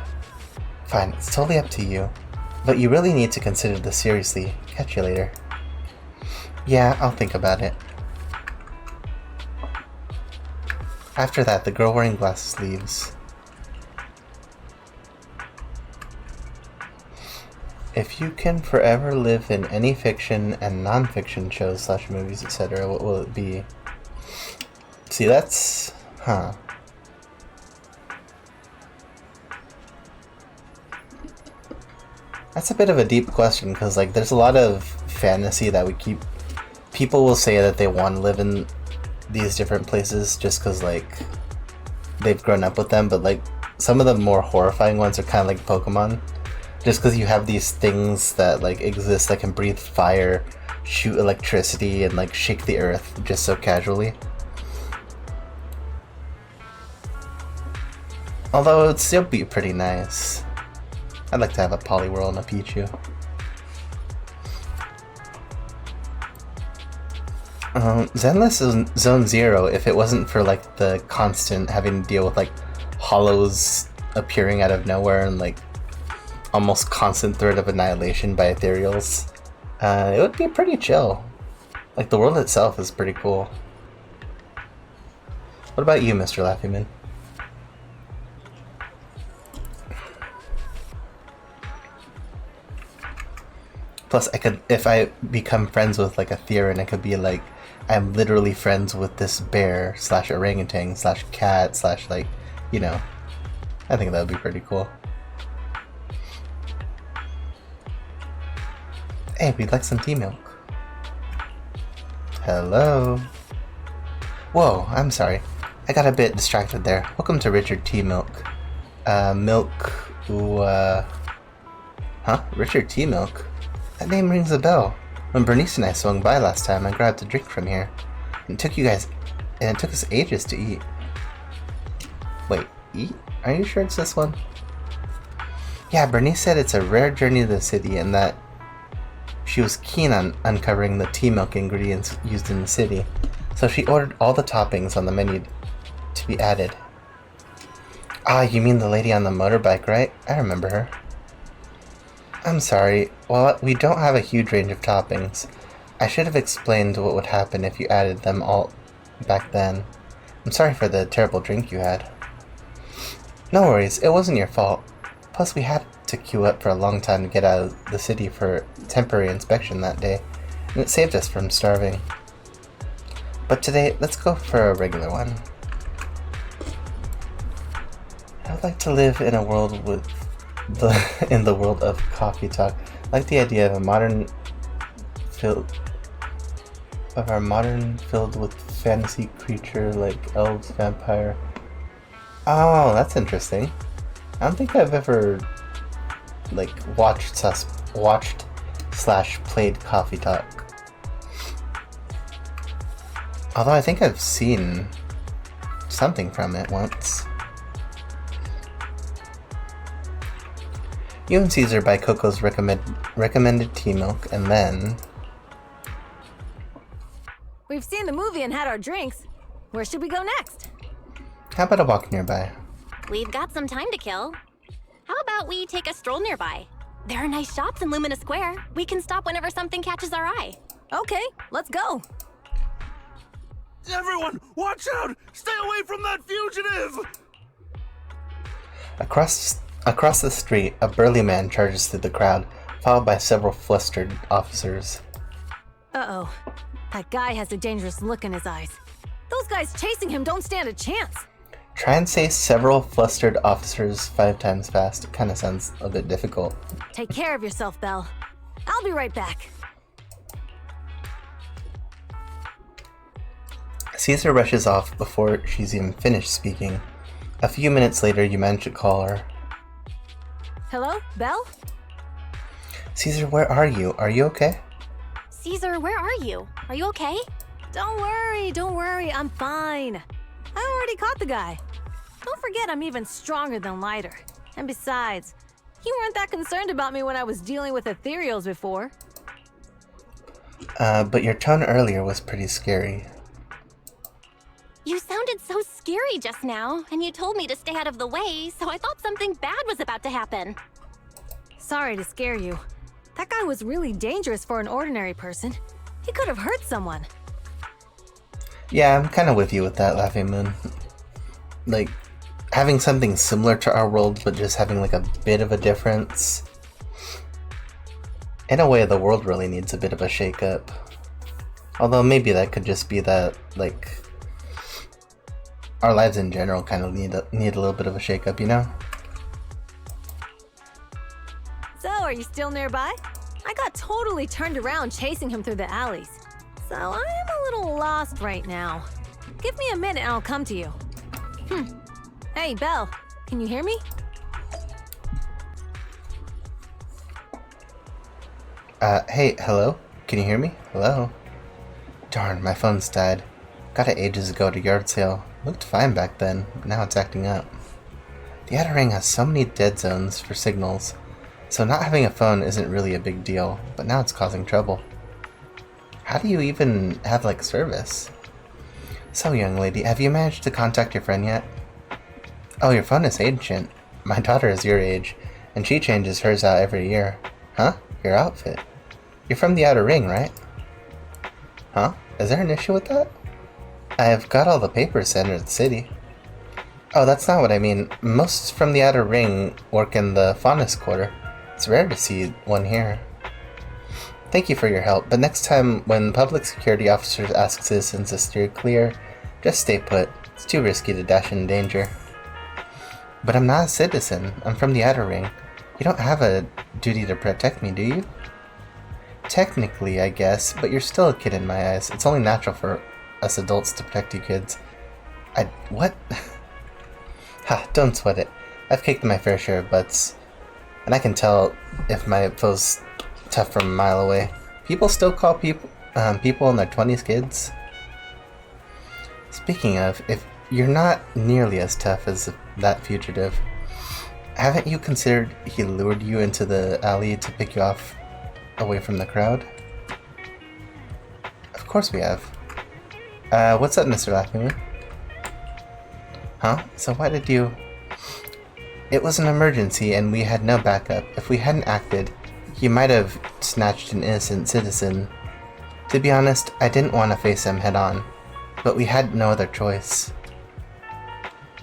Fine, it's totally up to you. But you really need to consider this seriously. Catch you later. Yeah, I'll think about it. After that, the girl wearing glasses leaves. If you can forever live in any fiction and non-fiction shows / movies, etc., what will it be? See, that's... Huh. That's a bit of a deep question, because, like, there's a lot of fantasy that we keep... People will say that they want to live in these different places just because, like, they've grown up with them, but, like, some of the more horrifying ones are kind of like Pokemon. Just because you have these things that, like, exist that can breathe fire, shoot electricity, and, like, shake the earth just so casually. Although it would still be pretty nice. I'd like to have a Poliwhirl and a Pichu. Zenless is Zone Zero if it wasn't for, like, the constant having to deal with, like, hollows appearing out of nowhere and, like, almost constant threat of annihilation by ethereals. It would be pretty chill. Like, the world itself is pretty cool. What about you, Mr. Laffyman? Plus, I could, if I become friends with, like, a Theron, I could be like, I'm literally friends with this bear slash orangutan slash cat slash like, you know. I think that would be pretty cool. Hey, we'd like some tea milk. Hello? Whoa, I'm sorry. I got a bit distracted there. Welcome to Richard Tea Milk. Huh? Richard Tea Milk? That name rings a bell. When Bernice and I swung by last time, I grabbed a drink from here. And it took us ages to eat. Wait, eat? Are you sure it's this one? Yeah, Bernice said it's a rare journey to the city and that she was keen on uncovering the tea milk ingredients used in the city. So she ordered all the toppings on the menu to be added. Ah, you mean the lady on the motorbike, right? I remember her. I'm sorry. Well, we don't have a huge range of toppings. I should have explained what would happen if you added them all back then. I'm sorry for the terrible drink you had. No worries, it wasn't your fault. Plus, we had to queue up for a long time to get out of the city for temporary inspection that day, and it saved us from starving. But today, let's go for a regular one. I'd like to live in a world in the world of coffee talk. I like the idea of our modern filled with fantasy creature like elves, vampire. Oh, that's interesting. I don't think I've ever like watched / played Coffee Talk. Although I think I've seen something from it once. You and Caesar buy Coco's recommended tea milk, and then... We've seen the movie and had our drinks. Where should we go next? How about a walk nearby? We've got some time to kill. How about we take a stroll nearby? There are nice shops in Lumina Square. We can stop whenever something catches our eye. Okay, let's go. Everyone, watch out! Stay away from that fugitive! Across the street, a burly man charges through the crowd, followed by several flustered officers. Uh-oh. That guy has a dangerous look in his eyes. Those guys chasing him don't stand a chance. Try and say several flustered officers 5 times fast. It kind of sounds a bit difficult. Take care of yourself, Belle. I'll be right back. Caesar rushes off before she's even finished speaking. A few minutes later, you manage to call her. Hello, Belle? Caesar, where are you? Are you okay? Caesar, where are you? Are you okay? Don't worry, I'm fine. I already caught the guy. Don't forget I'm even stronger than Lighter. And besides, you weren't that concerned about me when I was dealing with ethereals before. But your tone earlier was pretty scary. You sounded so scary just now, and you told me to stay out of the way, so I thought something bad was about to happen. Sorry to scare you. That guy was really dangerous for an ordinary person. He could have hurt someone. Yeah, I'm kind of with you with that, Laughing Moon. Like, having something similar to our world, but just having like a bit of a difference. In a way, the world really needs a bit of a shake-up. Although maybe that could just be that, like, our lives in general kind of need a little bit of a shake-up, you know? So, are you still nearby? I got totally turned around chasing him through the alleys. So, I am a little lost right now. Give me a minute and I'll come to you. Hey, Belle, can you hear me? Hey, hello? Can you hear me? Hello? Darn, my phone's died. Got it ages ago at a yard sale. Looked fine back then, but now it's acting up. The outer ring has so many dead zones for signals, so not having a phone isn't really a big deal, but now it's causing trouble. How do you even have, like, service? So, young lady, have you managed to contact your friend yet? Oh, your phone is ancient. My daughter is your age, and she changes hers out every year. Huh? Your outfit. You're from the Outer Ring, right? Huh? Is there an issue with that? I've got all the papers to enter the city. Oh, that's not what I mean. Most from the Outer Ring work in the Faunus Quarter. It's rare to see one here. Thank you for your help, but next time when public security officers ask citizens to steer clear, just stay put. It's too risky to dash in danger. But I'm not a citizen. I'm from the Outer Ring. You don't have a duty to protect me, do you? Technically, I guess, but you're still a kid in my eyes. It's only natural for us adults to protect you kids. What? Ha, don't sweat it. I've kicked my fair share of butts. And I can tell if my foe's tough from a mile away. People still call people in their 20s kids. Speaking of, if you're not nearly as tough as that fugitive, haven't you considered he lured you into the alley to pick you off away from the crowd? Of course we have. What's up, Mr. Laughingly? Huh? So why did you... It was an emergency and we had no backup. If we hadn't acted, he might have snatched an innocent citizen. To be honest, I didn't want to face him head on, but we had no other choice.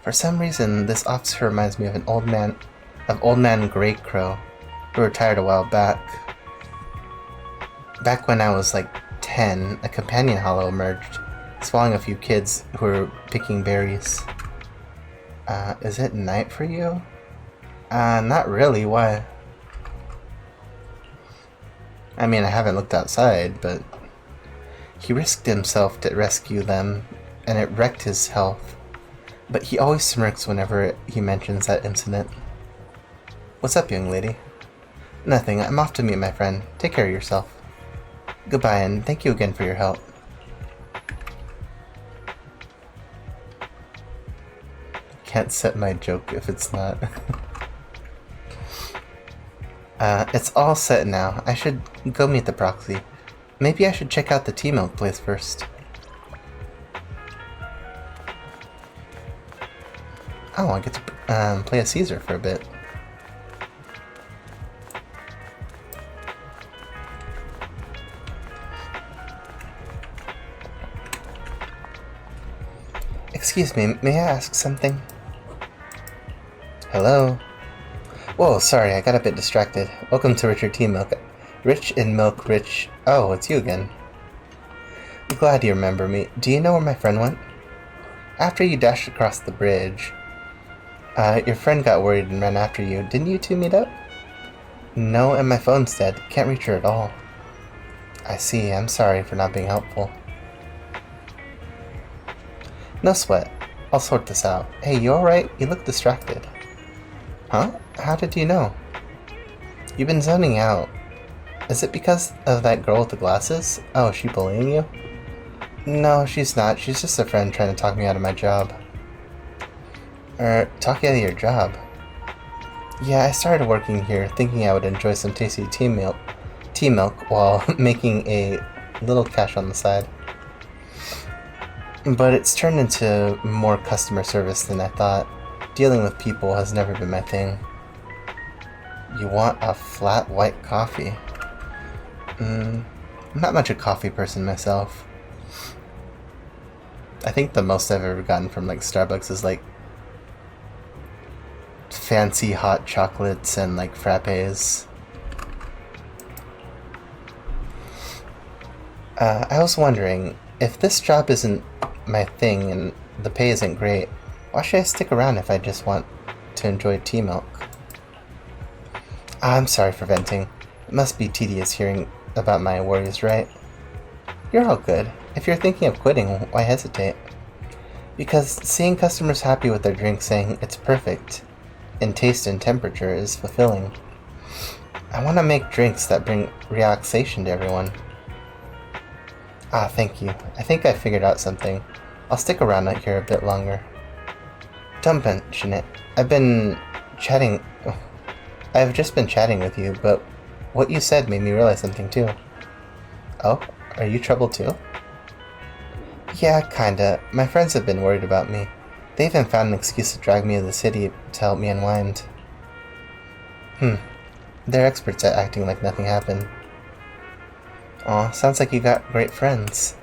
For some reason, this officer reminds me of Old Man Grey Crow, who retired a while back. Back when I was like 10, a companion hollow emerged, swallowing a few kids who were picking berries. Is it night for you? Not really, why? I mean, I haven't looked outside, but he risked himself to rescue them, and it wrecked his health. But he always smirks whenever he mentions that incident. What's up, young lady? Nothing, I'm off to meet my friend. Take care of yourself. Goodbye, and thank you again for your help. Can't set my joke if it's not. It's all set now. I should go meet the proxy. Maybe I should check out the tea milk place first. Oh, I get to play a Caesar for a bit. Excuse me, may I ask something? Hello? Whoa, sorry, I got a bit distracted. Welcome to Richard Tea Milk. Rich in milk, rich... Oh, it's you again. I'm glad you remember me. Do you know where my friend went? After you dashed across the bridge, your friend got worried and ran after you. Didn't you two meet up? No, and my phone's dead. Can't reach her at all. I see. I'm sorry for not being helpful. No sweat. I'll sort this out. Hey, you alright? You look distracted. Huh? How did you know? You've been zoning out. Is it because of that girl with the glasses? Oh, is she bullying you? No, she's not. She's just a friend trying to talk me out of my job. Talk you out of your job? Yeah, I started working here thinking I would enjoy some tasty tea milk while making a little cash on the side. But it's turned into more customer service than I thought. Dealing with people has never been my thing. You want a flat white coffee? I'm not much a coffee person myself. I think the most I've ever gotten from like Starbucks is like fancy hot chocolates and like frappes. I was wondering, if this job isn't my thing and the pay isn't great, why should I stick around if I just want to enjoy tea milk? I'm sorry for venting. It must be tedious hearing about my worries, right? You're all good. If you're thinking of quitting, why hesitate? Because seeing customers happy with their drink saying it's perfect in taste and temperature is fulfilling. I want to make drinks that bring relaxation to everyone. Ah, thank you. I think I figured out something. I'll stick around out here a bit longer. Don't mention it. I've just been chatting with you, but what you said made me realize something too. Oh, are you troubled too? Yeah, kinda. My friends have been worried about me. They even found an excuse to drag me to the city to help me unwind. They're experts at acting like nothing happened. Aw, sounds like you got great friends.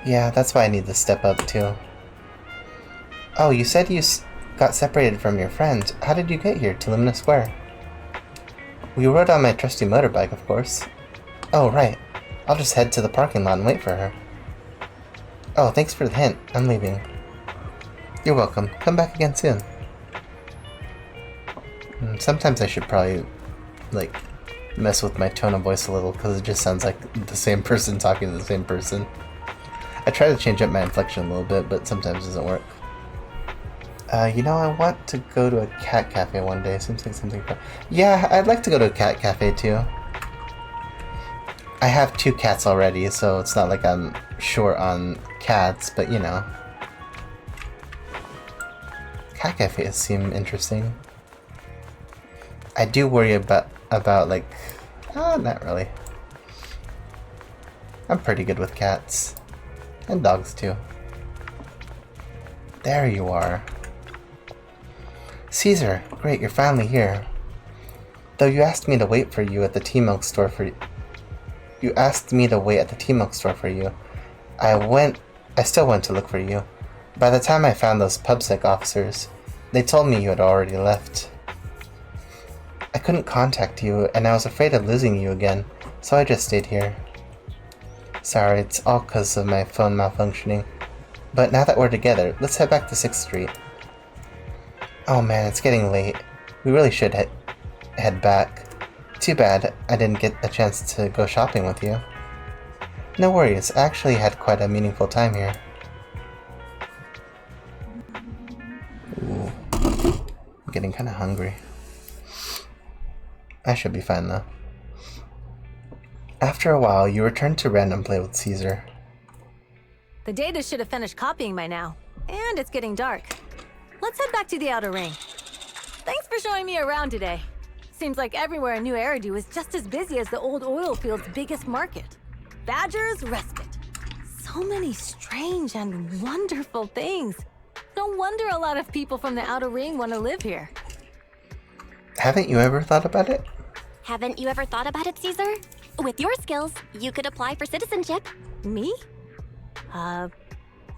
Yeah, that's why I need to step up too. Oh, you said you got separated from your friend. How did you get here to Lumina Square? We rode on my trusty motorbike, of course. Oh, right. I'll just head to the parking lot and wait for her. Oh, thanks for the hint. I'm leaving. You're welcome. Come back again soon. Sometimes I should probably, like, mess with my tone of voice a little, because it just sounds like the same person talking to the same person. I try to change up my inflection a little bit, but sometimes it doesn't work. You know, I want to go to a cat cafe one day. Seems like something fun. Yeah, I'd like to go to a cat cafe too. I have 2 cats already, so it's not like I'm short on cats, but you know. Cat cafes seem interesting. I do worry about like... not really. I'm pretty good with cats. And dogs too. There you are. Caesar, great, you're finally here. Though you asked me to wait for you at the tea milk store for you. Asked me to wait at the tea milk store for you. I still went to look for you. By the time I found those PubSec officers, they told me you had already left. I couldn't contact you, and I was afraid of losing you again, so I just stayed here. Sorry, it's all because of my phone malfunctioning. But now that we're together, let's head back to 6th Street. Oh man, it's getting late. We really should head back. Too bad I didn't get a chance to go shopping with you. No worries, I actually had quite a meaningful time here. Ooh. I'm getting kinda hungry. I should be fine though. After a while, you returned to random play with Caesar. The data should have finished copying by now. And it's getting dark. Let's head back to the Outer Ring. Thanks for showing me around today. Seems like everywhere in New Eridu is just as busy as the old oil field's biggest market. Badger's Respite. So many strange and wonderful things. No wonder a lot of people from the Outer Ring want to live here. Haven't you ever thought about it? Haven't you ever thought about it, Caesar? With your skills, you could apply for citizenship. Me?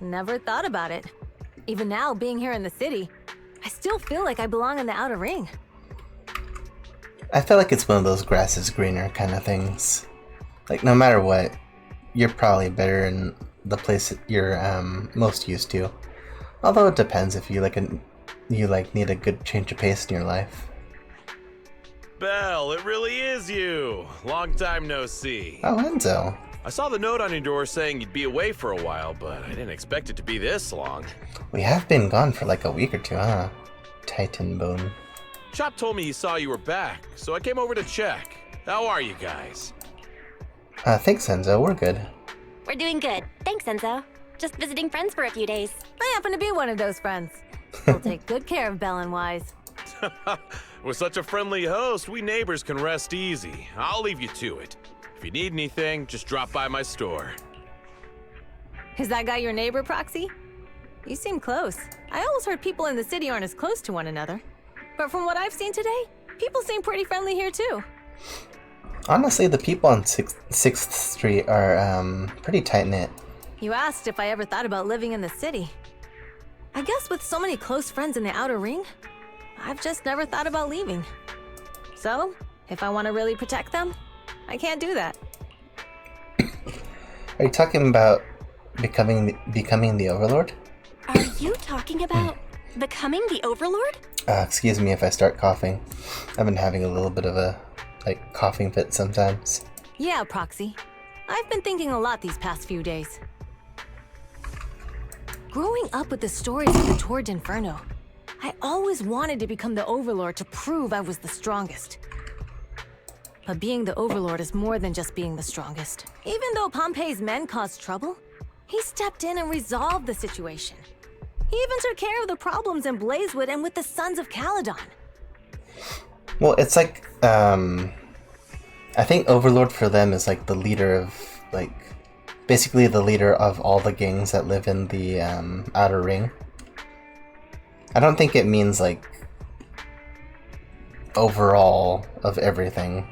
Never thought about it. Even now, being here in the city, I still feel like I belong in the Outer Ring. I feel like it's one of those grass is greener kind of things. Like, no matter what, you're probably better in the place that you're most used to. Although it depends if you need a good change of pace in your life. Belle, it really is you. Long time no see. Oh, Enzo. I saw the note on your door saying you'd be away for a while, but I didn't expect it to be this long. We have been gone for like a week or two, huh? Titan bone. Chop told me he saw you were back, so I came over to check. How are you guys? Thanks, Enzo. We're good. We're doing good. Thanks, Enzo. Just visiting friends for a few days. I happen to be one of those friends. We'll take good care of Belle and Wise. With such a friendly host, we neighbors can rest easy. I'll leave you to it. If you need anything, just drop by my store. Is that guy your neighbor, Proxy? You seem close. I always heard people in the city aren't as close to one another. But from what I've seen today, people seem pretty friendly here too. Honestly, the people on 6th Street are pretty tight-knit. You asked if I ever thought about living in the city. I guess with so many close friends in the Outer Ring, I've just never thought about leaving. So, if I want to really protect them, I can't do that. Are you talking about becoming the Overlord? Are you talking about becoming the Overlord? Excuse me if I start coughing. I've been having a little bit of a, coughing fit sometimes. Yeah, Proxy. I've been thinking a lot these past few days. Growing up with the stories of the Tord Inferno, I always wanted to become the Overlord to prove I was the strongest. But being the Overlord is more than just being the strongest. Even though Pompey's men caused trouble, he stepped in and resolved the situation. He even took care of the problems in Blazewood and with the Sons of Caledon. Well, it's like, I think Overlord for them is like the leader of, basically the leader of all the gangs that live in the Outer Ring. I don't think it means, overall of everything.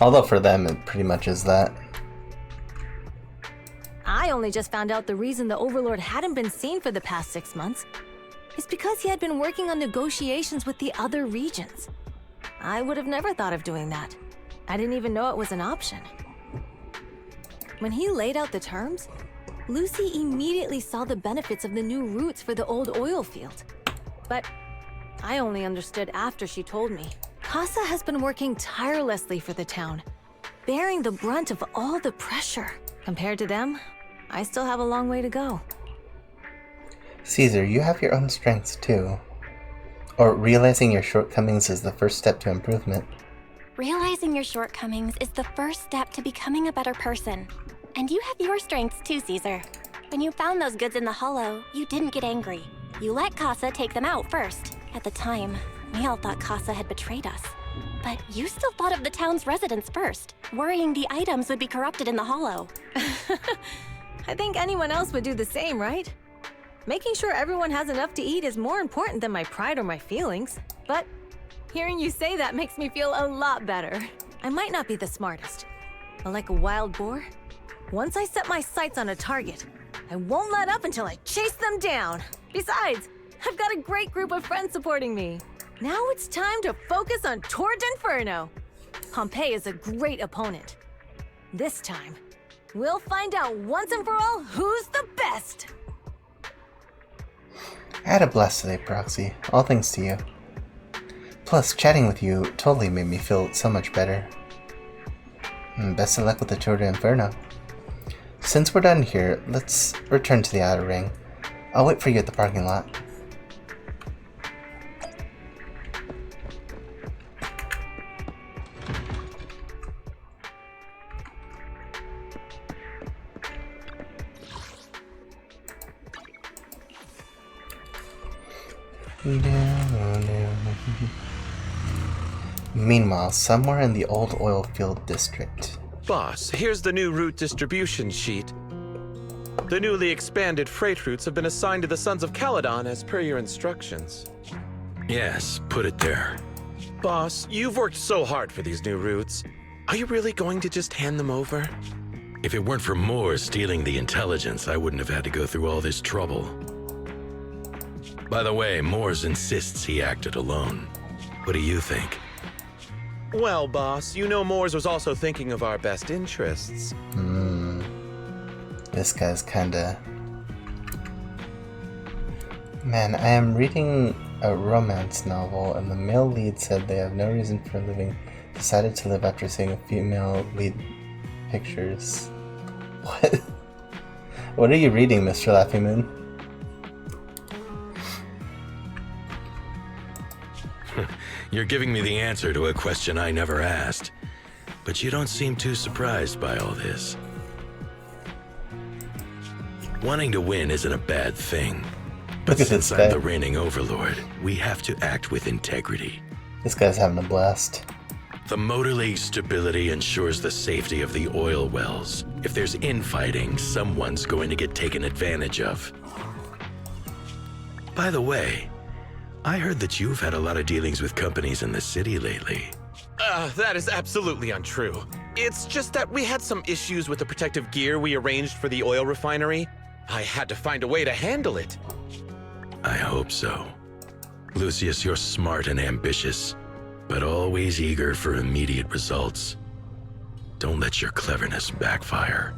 Although for them, it pretty much is that. I only just found out the reason the Overlord hadn't been seen for the past 6 months is because he had been working on negotiations with the other regions. I would have never thought of doing that. I didn't even know it was an option. When he laid out the terms, Lucy immediately saw the benefits of the new routes for the old oil field. But I only understood after she told me. Casa has been working tirelessly for the town, bearing the brunt of all the pressure. Compared to them, I still have a long way to go. Caesar, you have your own strengths too. Or realizing your shortcomings is the first step to improvement. Realizing your shortcomings is the first step to becoming a better person. And you have your strengths too, Caesar. When you found those goods in the hollow, you didn't get angry. You let Casa take them out first. At the time, we all thought Casa had betrayed us. But you still thought of the town's residents first, worrying the items would be corrupted in the hollow. I think anyone else would do the same, right? Making sure everyone has enough to eat is more important than my pride or my feelings. But hearing you say that makes me feel a lot better. I might not be the smartest, but like a wild boar, once I set my sights on a target, I won't let up until I chase them down. Besides, I've got a great group of friends supporting me. Now it's time to focus on Tord Inferno. Pompeii is a great opponent. This time, we'll find out once and for all who's the best. I had a blast today, Proxy. All thanks to you. Plus, chatting with you totally made me feel so much better. Best of luck with the Tour de Inferno. Since we're done here, let's return to the outer ring. I'll wait for you at the parking lot. Meanwhile, somewhere in the old oil field district. Boss, here's the new route distribution sheet. The newly expanded freight routes have been assigned to the Sons of Caledon as per your instructions. Yes, put it there. Boss, you've worked so hard for these new routes. Are you really going to just hand them over? If it weren't for Moore stealing the intelligence, I wouldn't have had to go through all this trouble. By the way, Moores insists he acted alone. What do you think? Well, boss, you know Moores was also thinking of our best interests. This guy's kinda... Man, I am reading a romance novel, and the male lead said they have no reason for living, decided to live after seeing a female lead pictures. What? What are you reading, Mr. Laughing Moon? You're giving me the answer to a question I never asked. But you don't seem too surprised by all this. Wanting to win isn't a bad thing. But since I'm the reigning overlord, we have to act with integrity. This guy's having a blast. The motor league's stability ensures the safety of the oil wells. If there's infighting, someone's going to get taken advantage of. By the way, I heard that you've had a lot of dealings with companies in the city lately. That is absolutely untrue. It's just that we had some issues with the protective gear we arranged for the oil refinery. I had to find a way to handle it. I hope so. Lucius, you're smart and ambitious, but always eager for immediate results. Don't let your cleverness backfire.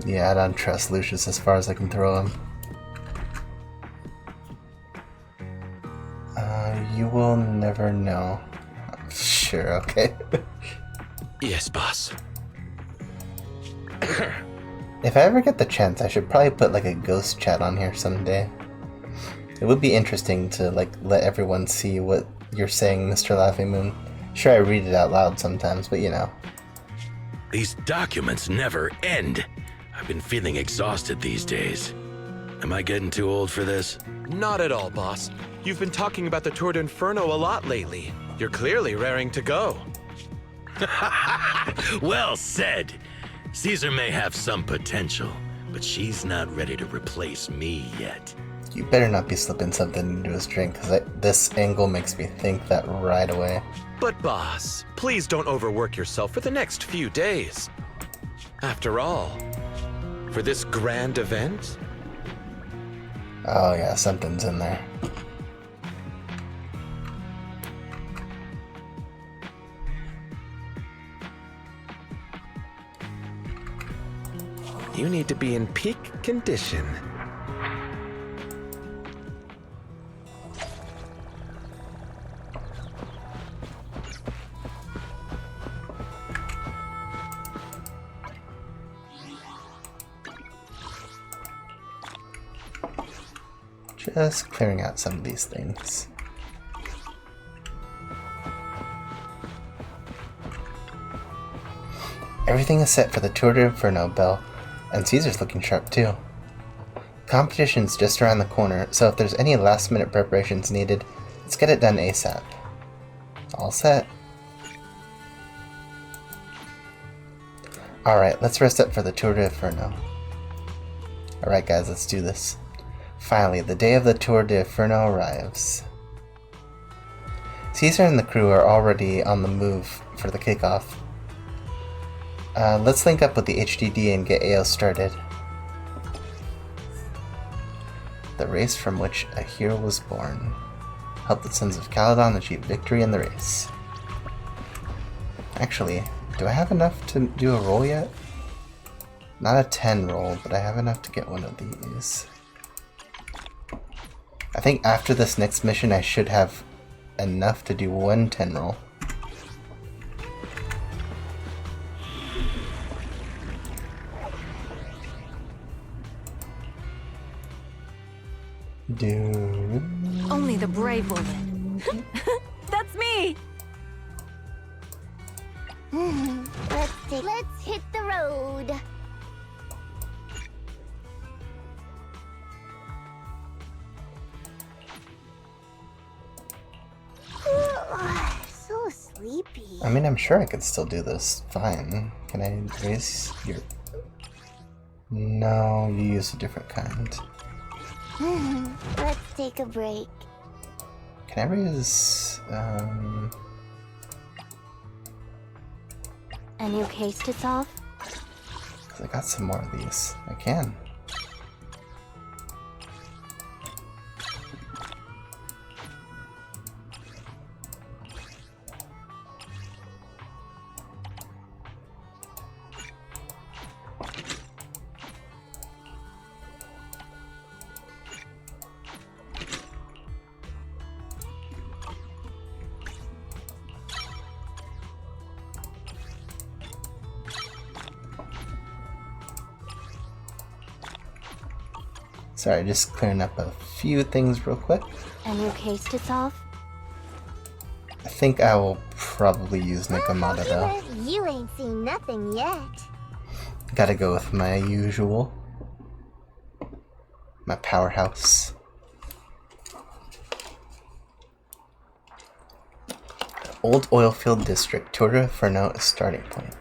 Yeah, I don't trust Lucius as far as I can throw him. You will never know. Sure, okay. Yes, boss. If I ever get the chance, I should probably put like a ghost chat on here someday. It would be interesting to like let everyone see what you're saying, Mr. Laughing Moon. Sure, I read it out loud sometimes, but you know. These documents never end. I've been feeling exhausted these days. Am I getting too old for this? Not at all, boss. You've been talking about the Tour d'Inferno a lot lately. You're clearly raring to go. Well said. Caesar may have some potential, but she's not ready to replace me yet. You better not be slipping something into his drink, because this angle makes me think that right away. But boss, please don't overwork yourself for the next few days. After all, for this grand event... Oh yeah, something's in there. You need to be in peak condition. Just clearing out some of these things. Everything is set for the Tour de Inferno bell, and Caesar's looking sharp too. Competition's just around the corner, so if there's any last-minute preparations needed, let's get it done ASAP. All set. Alright, let's rest up for the Tour de Inferno. Alright guys, let's do this. Finally, the day of the Tour de Inferno arrives. Caesar and the crew are already on the move for the kickoff. Let's link up with the HDD and get AO started. The race from which a hero was born. Help the Sons of Caledon achieve victory in the race. Actually, do I have enough to do a roll yet? Not a 10 roll, but I have enough to get one of these. I think after this next mission I should have enough to do one 10 roll. Dude. Only the brave will win. That's me! Let's hit the road. So sleepy. I mean, I'm sure I could still do this fine. Can I raise your... No, you use a different kind. Let's take a break. Can I raise... A new case to solve? Because I got some more of these. I can. Sorry, just clearing up a few things real quick. A new case to solve? I think I will probably use Nikomata though. You ain't seen nothing yet. Gotta go with my usual. My powerhouse. Old Oilfield District, Tour de Inferno is starting point.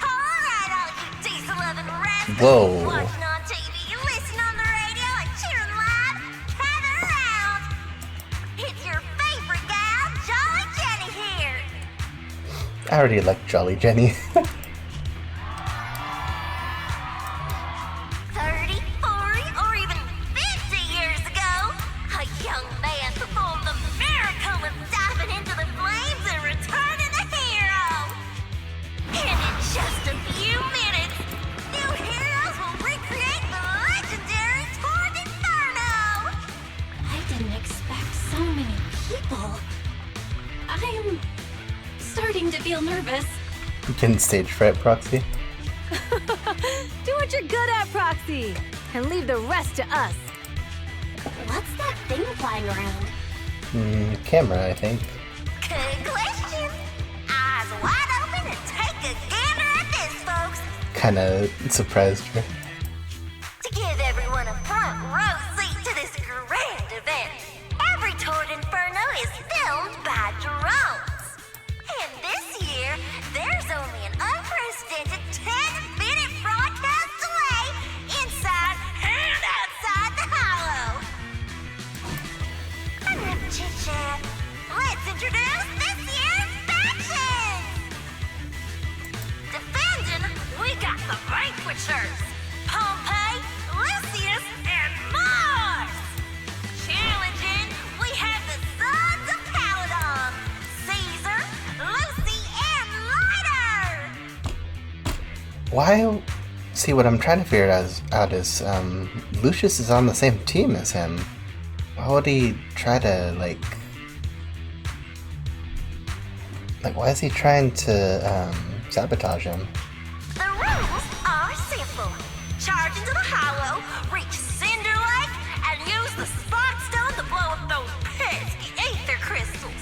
Alright, all you diesel-loving rascals Whoa. watching on TV, listen on the radio, and cheering live, gather around. It's your favorite gal, Jolly Jenny here. I already like Jolly Jenny. 30, 40, or even 50 years ago, a young man performed the miracle of diving into the flames and returning a hero. And in just a few minutes, new heroes will recreate the legendary Tour d'Inferno. I didn't expect so many people. I'm starting to feel nervous. You can stage fright, Proxy. Do what you're good at, Proxy! And leave the rest to us. What's that thing flying around? Camera, I think. Good question. Eyes wide open and take a gander at this, folks. Kinda surprised her. To give everyone a front row seat to this grand event, every Tour d'Inferno is filmed by drones. And this year, there's only an unprecedented 10-minute broadcast delay inside and outside the hollow. Enough chit-chat. Let's introduce this year's factions. Defending, we got the Vanquishers, Pompey, Lucius, and Mars. Challenging, we have the Sons of Caledon, Caesar, Lucy, and Lighter. Why See, what I'm trying to figure out is, Lucius is on the same team as him. Why would he try to, like, why is he trying to, sabotage him? The rules are simple. Charge into the hollow, reach Cinder Lake, and use the Spark Stone to blow up those pesky aether crystals.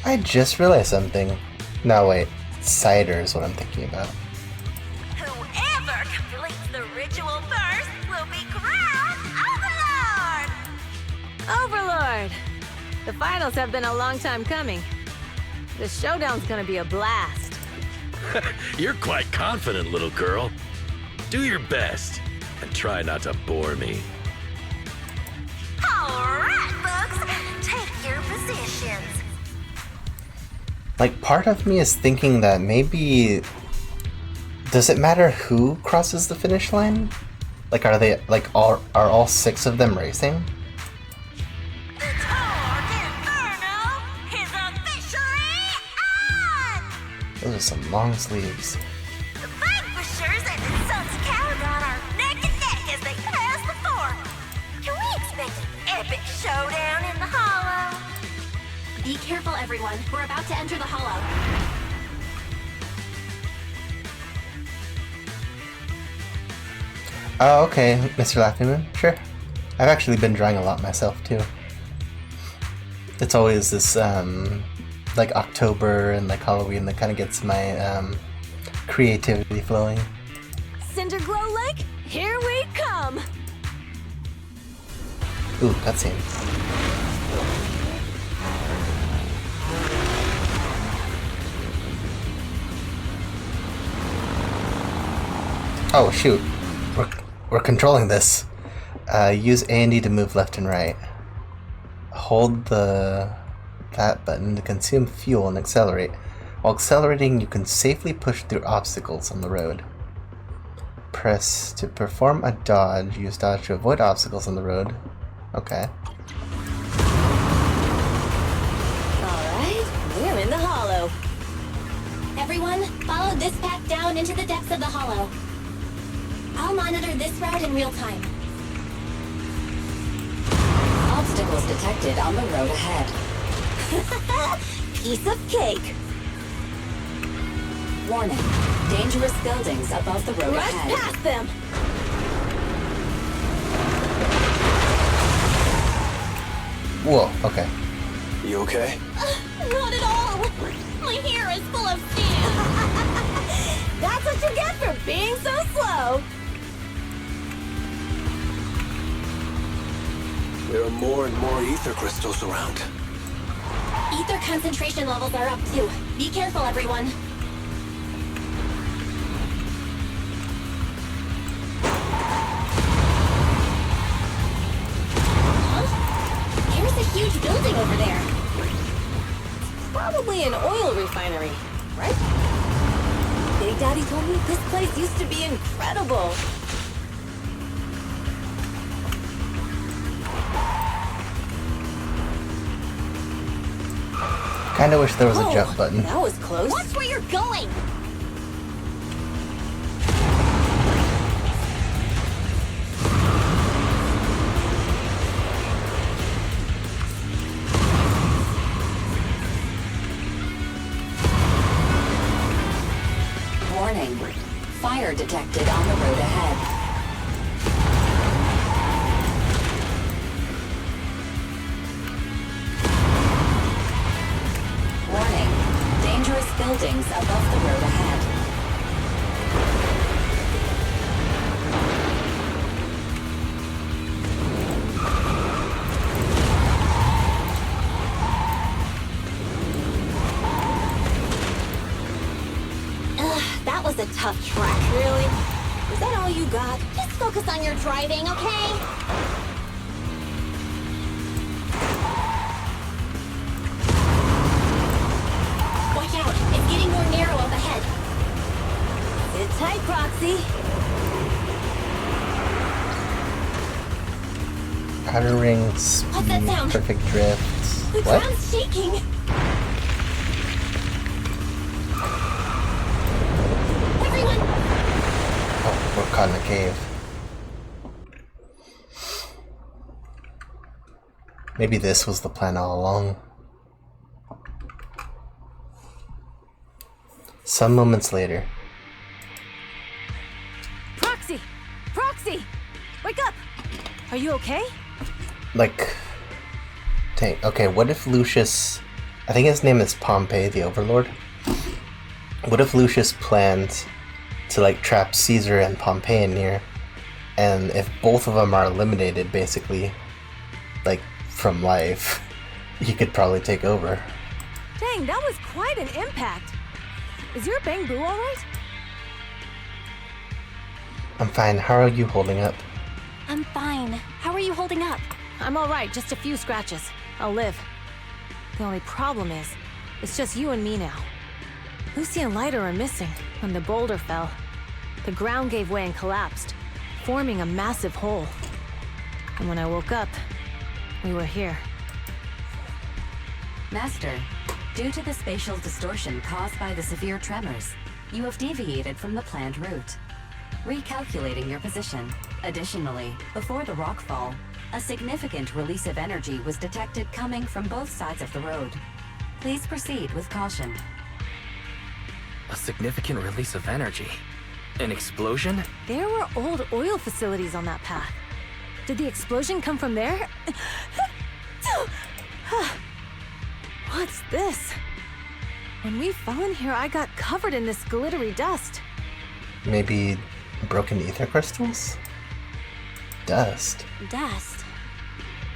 I just realized something. No, wait. Cider is what I'm thinking about. Whoever completes the ritual first will be crowned Overlord! Overlord! The finals have been a long time coming. The showdown's gonna be a blast. You're quite confident, little girl. Do your best, and try not to bore me. Alright, folks, take your positions. Like, part of me is thinking that maybe... Does it matter who crosses the finish line? Like, are they, like, are all 6 of them racing? The Tour d'Inferno is officially on! Those are some long sleeves. The Vanquishers and the Sons of Caledon are neck and neck as they pass the fort. Can we expect an epic showdown in the hollow? Be careful, everyone. We're about to enter the hollow. Oh, okay, Mr. Laughing Moon. Sure. I've actually been drawing a lot myself, too. It's always this, like, October and, like, Halloween that kind of gets my, creativity flowing. Cinderglow Lake, here we come! Ooh, cutscene. Oh, shoot. We're controlling this. Use A and D to move left and right. Hold that button to consume fuel and accelerate. While accelerating, you can safely push through obstacles on the road. Press to perform a dodge. Use dodge to avoid obstacles on the road. Okay. Alright, we're in the hollow. Everyone, follow this path down into the depths of the hollow. I'll monitor this route in real time. Obstacles detected on the road ahead. Piece of cake. Warning. Dangerous buildings above the road Rush ahead. past them. Whoa, okay. You okay? Not at all. My hair is full of sand. That's what you get for being so slow. There are more and more ether crystals around. Ether concentration levels are up too. Be careful, everyone. Huh? There's a huge building over there. Probably an oil refinery, right? Big Daddy told me this place used to be incredible. Kinda wish there was a jump button. That was close. Watch where you're going. Warning. Fire detected on the road ahead. Warning. Dangerous buildings above the road ahead. That was a tough track. Really? Is that all you got? Just focus on your driving, okay? Watch out, it's getting more narrow up ahead. Sit tight, Proxy. Outer ring, What's that speed, sound? perfect drift. The What? ground's shaking. Everyone, caught in a cave. Maybe this was the plan all along. Some moments later. Proxy! Proxy! Wake up! Are you okay? Like, dang, okay, what if Lucius, I think his name is Pompey, the Overlord. What if Lucius planned to like trap Caesar and Pompey in here, and if both of them are eliminated basically, like from life, he could probably take over. Dang, that was quite an impact. Is your Bang Boo alright? I'm fine, how are you holding up? I'm fine. How are you holding up? I'm alright, just a few scratches. I'll live. The only problem is, it's just you and me now. Lucy and Lighter are missing when the boulder fell. The ground gave way and collapsed, forming a massive hole. And when I woke up, we were here. Master, due to the spatial distortion caused by the severe tremors, you have deviated from the planned route. Recalculating your position. Additionally, before the rockfall, a significant release of energy was detected coming from both sides of the road. Please proceed with caution. A significant release of energy? An explosion? There were old oil facilities on that path. Did the explosion come from there? What's this? When we fell in here, I got covered in this glittery dust. Maybe broken ether crystals? Dust. Dust.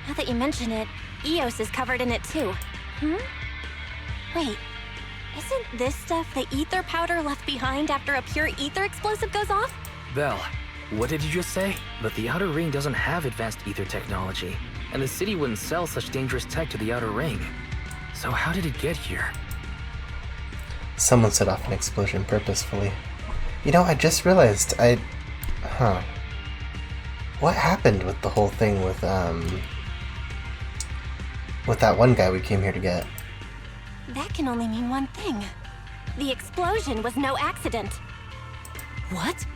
Now that you mention it, Eos is covered in it too. Wait, isn't this stuff the ether powder left behind after a pure ether explosive goes off? Belle, what did you just say? But the Outer Ring doesn't have advanced ether technology, and the city wouldn't sell such dangerous tech to the Outer Ring. So how did it get here? Someone set off an explosion purposefully. You know, I just realized what happened with the whole thing with that one guy we came here to get? That can only mean one thing. The explosion was no accident. What?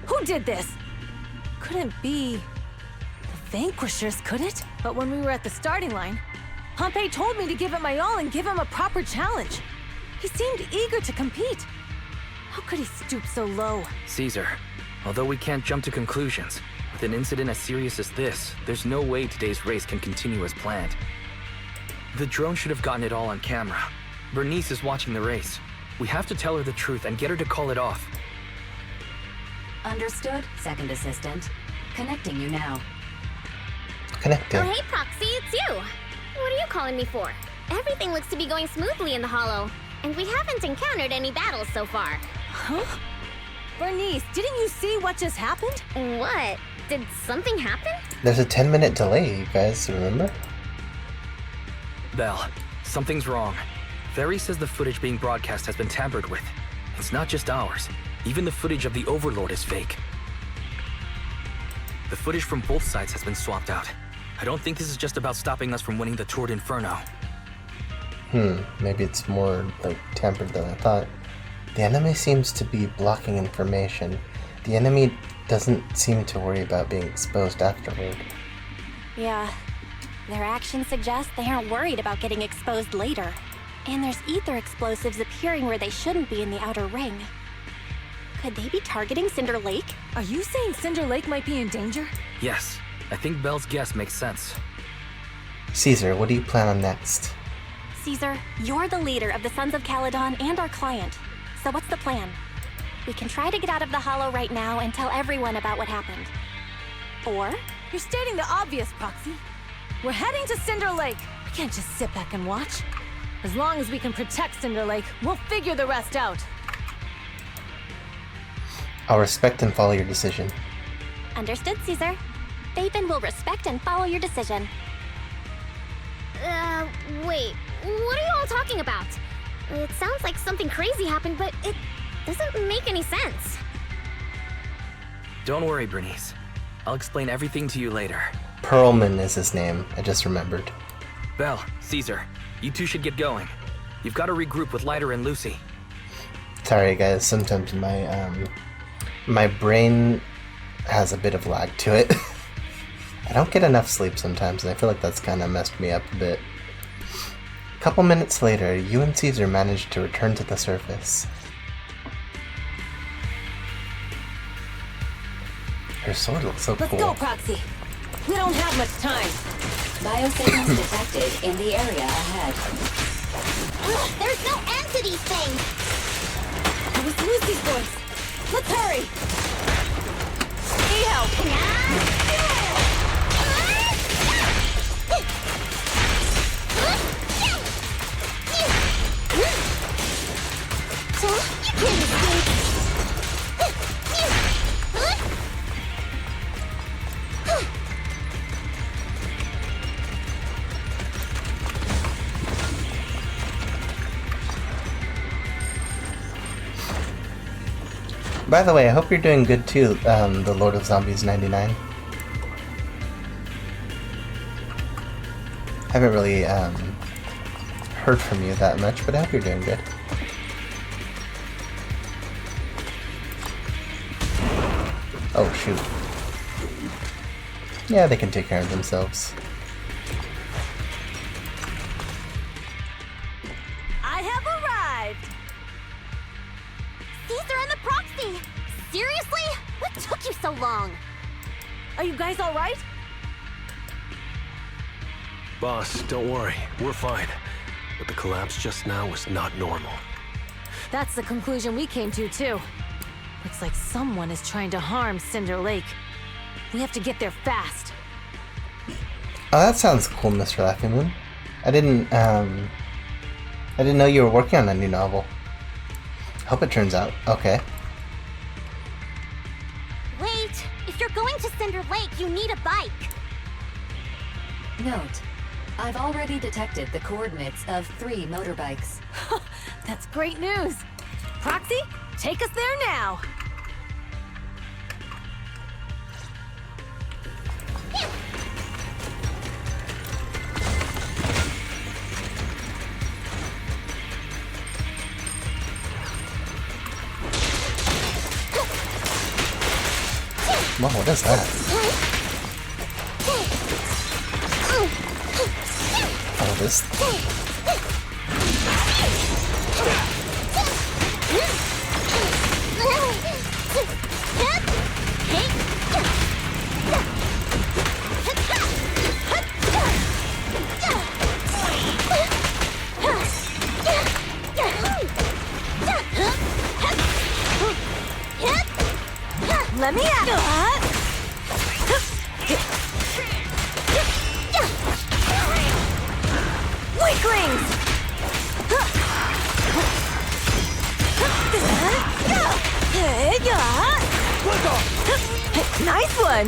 Who did this? Couldn't be the Vanquishers, could it? But when we were at the starting line, Pompey told me to give it my all and give him a proper challenge. He seemed eager to compete. How could he stoop so low? Caesar, although we can't jump to conclusions, with an incident as serious as this, there's no way today's race can continue as planned. The drone should have gotten it all on camera. Bernice is watching the race. We have to tell her the truth and get her to call it off. Understood, Second Assistant. Connecting you now. Connecting. Oh, hey, Proxy, it's you. What are you calling me for? Everything looks to be going smoothly in the Hollow, and we haven't encountered any battles so far. Huh? Bernice, didn't you see what just happened? What? Did something happen? There's a 10-minute delay, you guys remember? Belle, something's wrong. Ferry says the footage being broadcast has been tampered with. It's not just ours. Even the footage of the Overlord is fake. The footage from both sides has been swapped out. I don't think this is just about stopping us from winning the Tour d'Inferno. Maybe it's more like tampered than I thought. The enemy seems to be blocking information. The enemy doesn't seem to worry about being exposed afterward. Yeah. Their actions suggest they aren't worried about getting exposed later. And there's ether explosives appearing where they shouldn't be in the Outer Ring. Could they be targeting Cinder Lake? Are you saying Cinder Lake might be in danger? Yes, I think Belle's guess makes sense. Caesar, what do you plan on next? Caesar, you're the leader of the Sons of Caledon and our client. So what's the plan? We can try to get out of the Hollow right now and tell everyone about what happened. Or? You're stating the obvious, Proxy. We're heading to Cinder Lake. We can't just sit back and watch. As long as we can protect Cinder Lake, we'll figure the rest out. I'll respect and follow your decision. Understood, Caesar. Faven will respect and follow your decision. Wait. What are you all talking about? It sounds like something crazy happened, but it doesn't make any sense. Don't worry, Bernice. I'll explain everything to you later. Perlman is his name, I just remembered. Belle, Caesar, you two should get going. You've got to regroup with Lighter and Lucy. Sorry guys, sometimes my brain has a bit of lag to it. I don't get enough sleep sometimes, and I feel like that's kind of messed me up a bit. A couple minutes later, you and Caesar managed to return to the surface. Her sword looks so cool. Let's go, Proxy. We don't have much time. Biosignals detected in the area ahead. Ugh, there's no end to these things! It was Lucy's voice. Let's hurry. You can't escape! By the way, I hope you're doing good too, the Lord of Zombies 99. Haven't really heard from you that much, but I hope you're doing good. Oh shoot. Yeah, they can take care of themselves. I have arrived! Caesar and the Proxy! Seriously? What took you so long? Are you guys all right? Boss, don't worry. We're fine. But the collapse just now was not normal. That's the conclusion we came to, too. Looks like someone is trying to harm Cinder Lake. We have to get there fast. Oh, that sounds cool, Mr. Laughing Moon. I didn't know you were working on a new novel. Hope it turns out okay. Wait! If you're going to Cinder Lake, you need a bike! Note, I've already detected the coordinates of 3 motorbikes. That's great news. Proxy, take us there now. Whoa, what is that? Oh, this... Let me at it. Weaklings! Nice one!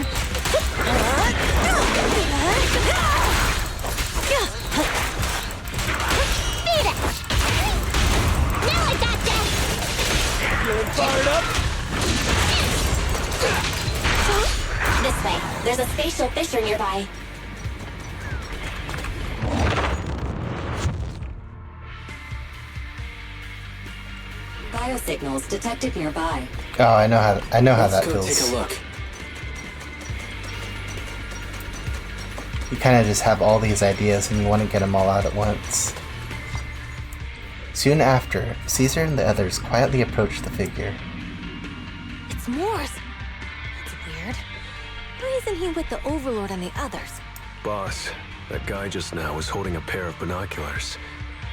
Beat it! Now I got that! Feeling fired up? This way. There's a spatial fissure nearby. Biosignals detected nearby. Oh, I know how that Let's go feels. take a look. You kind of just have all these ideas and you want to get them all out at once. Soon after, Caesar and the others quietly approach the figure. It's Morse. That's weird. Why isn't he with the Overlord and the others? Boss, that guy just now was holding a pair of binoculars.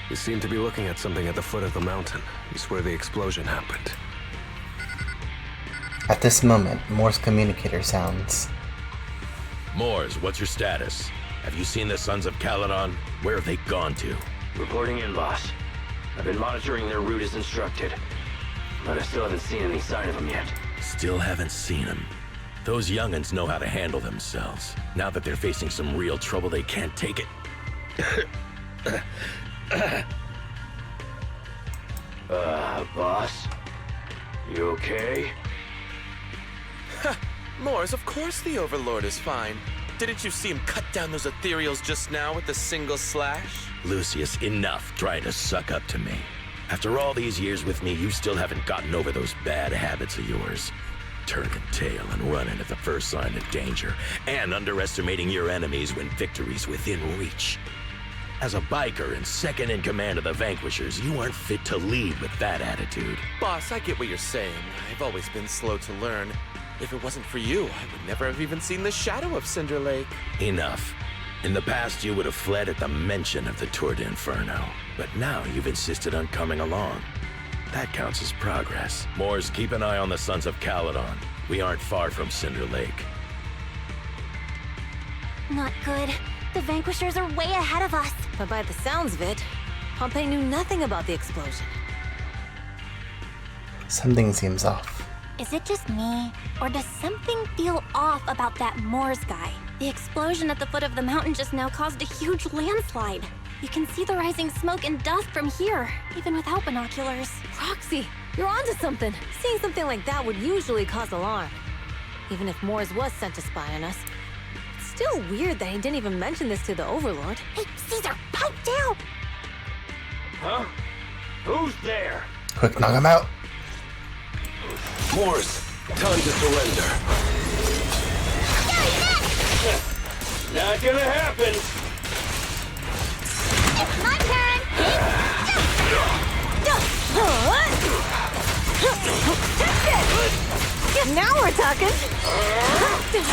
He seemed to be looking at something at the foot of the mountain. It's where the explosion happened. At this moment, Morse communicator sounds. Mors, what's your status? Have you seen the Sons of Caledon? Where have they gone to? Reporting in, boss. I've been monitoring their route as instructed, but I still haven't seen any sign of them yet. Still haven't seen them. Those young'uns know how to handle themselves. Now that they're facing some real trouble, they can't take it. Boss? You okay? Mors, of course the Overlord is fine. Didn't you see him cut down those ethereals just now with a single slash? Lucius, enough trying to suck up to me. After all these years with me, you still haven't gotten over those bad habits of yours. turning tail and running at the first sign of danger, and underestimating your enemies when victory's within reach. As a biker and second in command of the Vanquishers, you aren't fit to lead with that attitude. Boss, I get what you're saying. I've always been slow to learn. If it wasn't for you, I would never have even seen the shadow of Cinder Lake. Enough. In the past, you would have fled at the mention of the Tour de Inferno, but now you've insisted on coming along. That counts as progress. Moors, keep an eye on the Sons of Caledon. We aren't far from Cinder Lake. Not good. The Vanquishers are way ahead of us. But by the sounds of it, Pompey knew nothing about the explosion. Something seems off. Is it just me, or does something feel off about that Moors guy? The explosion at the foot of the mountain just now caused a huge landslide. You can see the rising smoke and dust from here, even without binoculars. Roxy, you're onto something. Seeing something like that would usually cause alarm. Even if Moors was sent to spy on us. It's still weird that he didn't even mention this to the Overlord. Hey, Caesar, pipe down! Huh? Who's there? Quick, knock him out. Moors, time to surrender. Not gonna happen. It's my turn! Now we're talking! This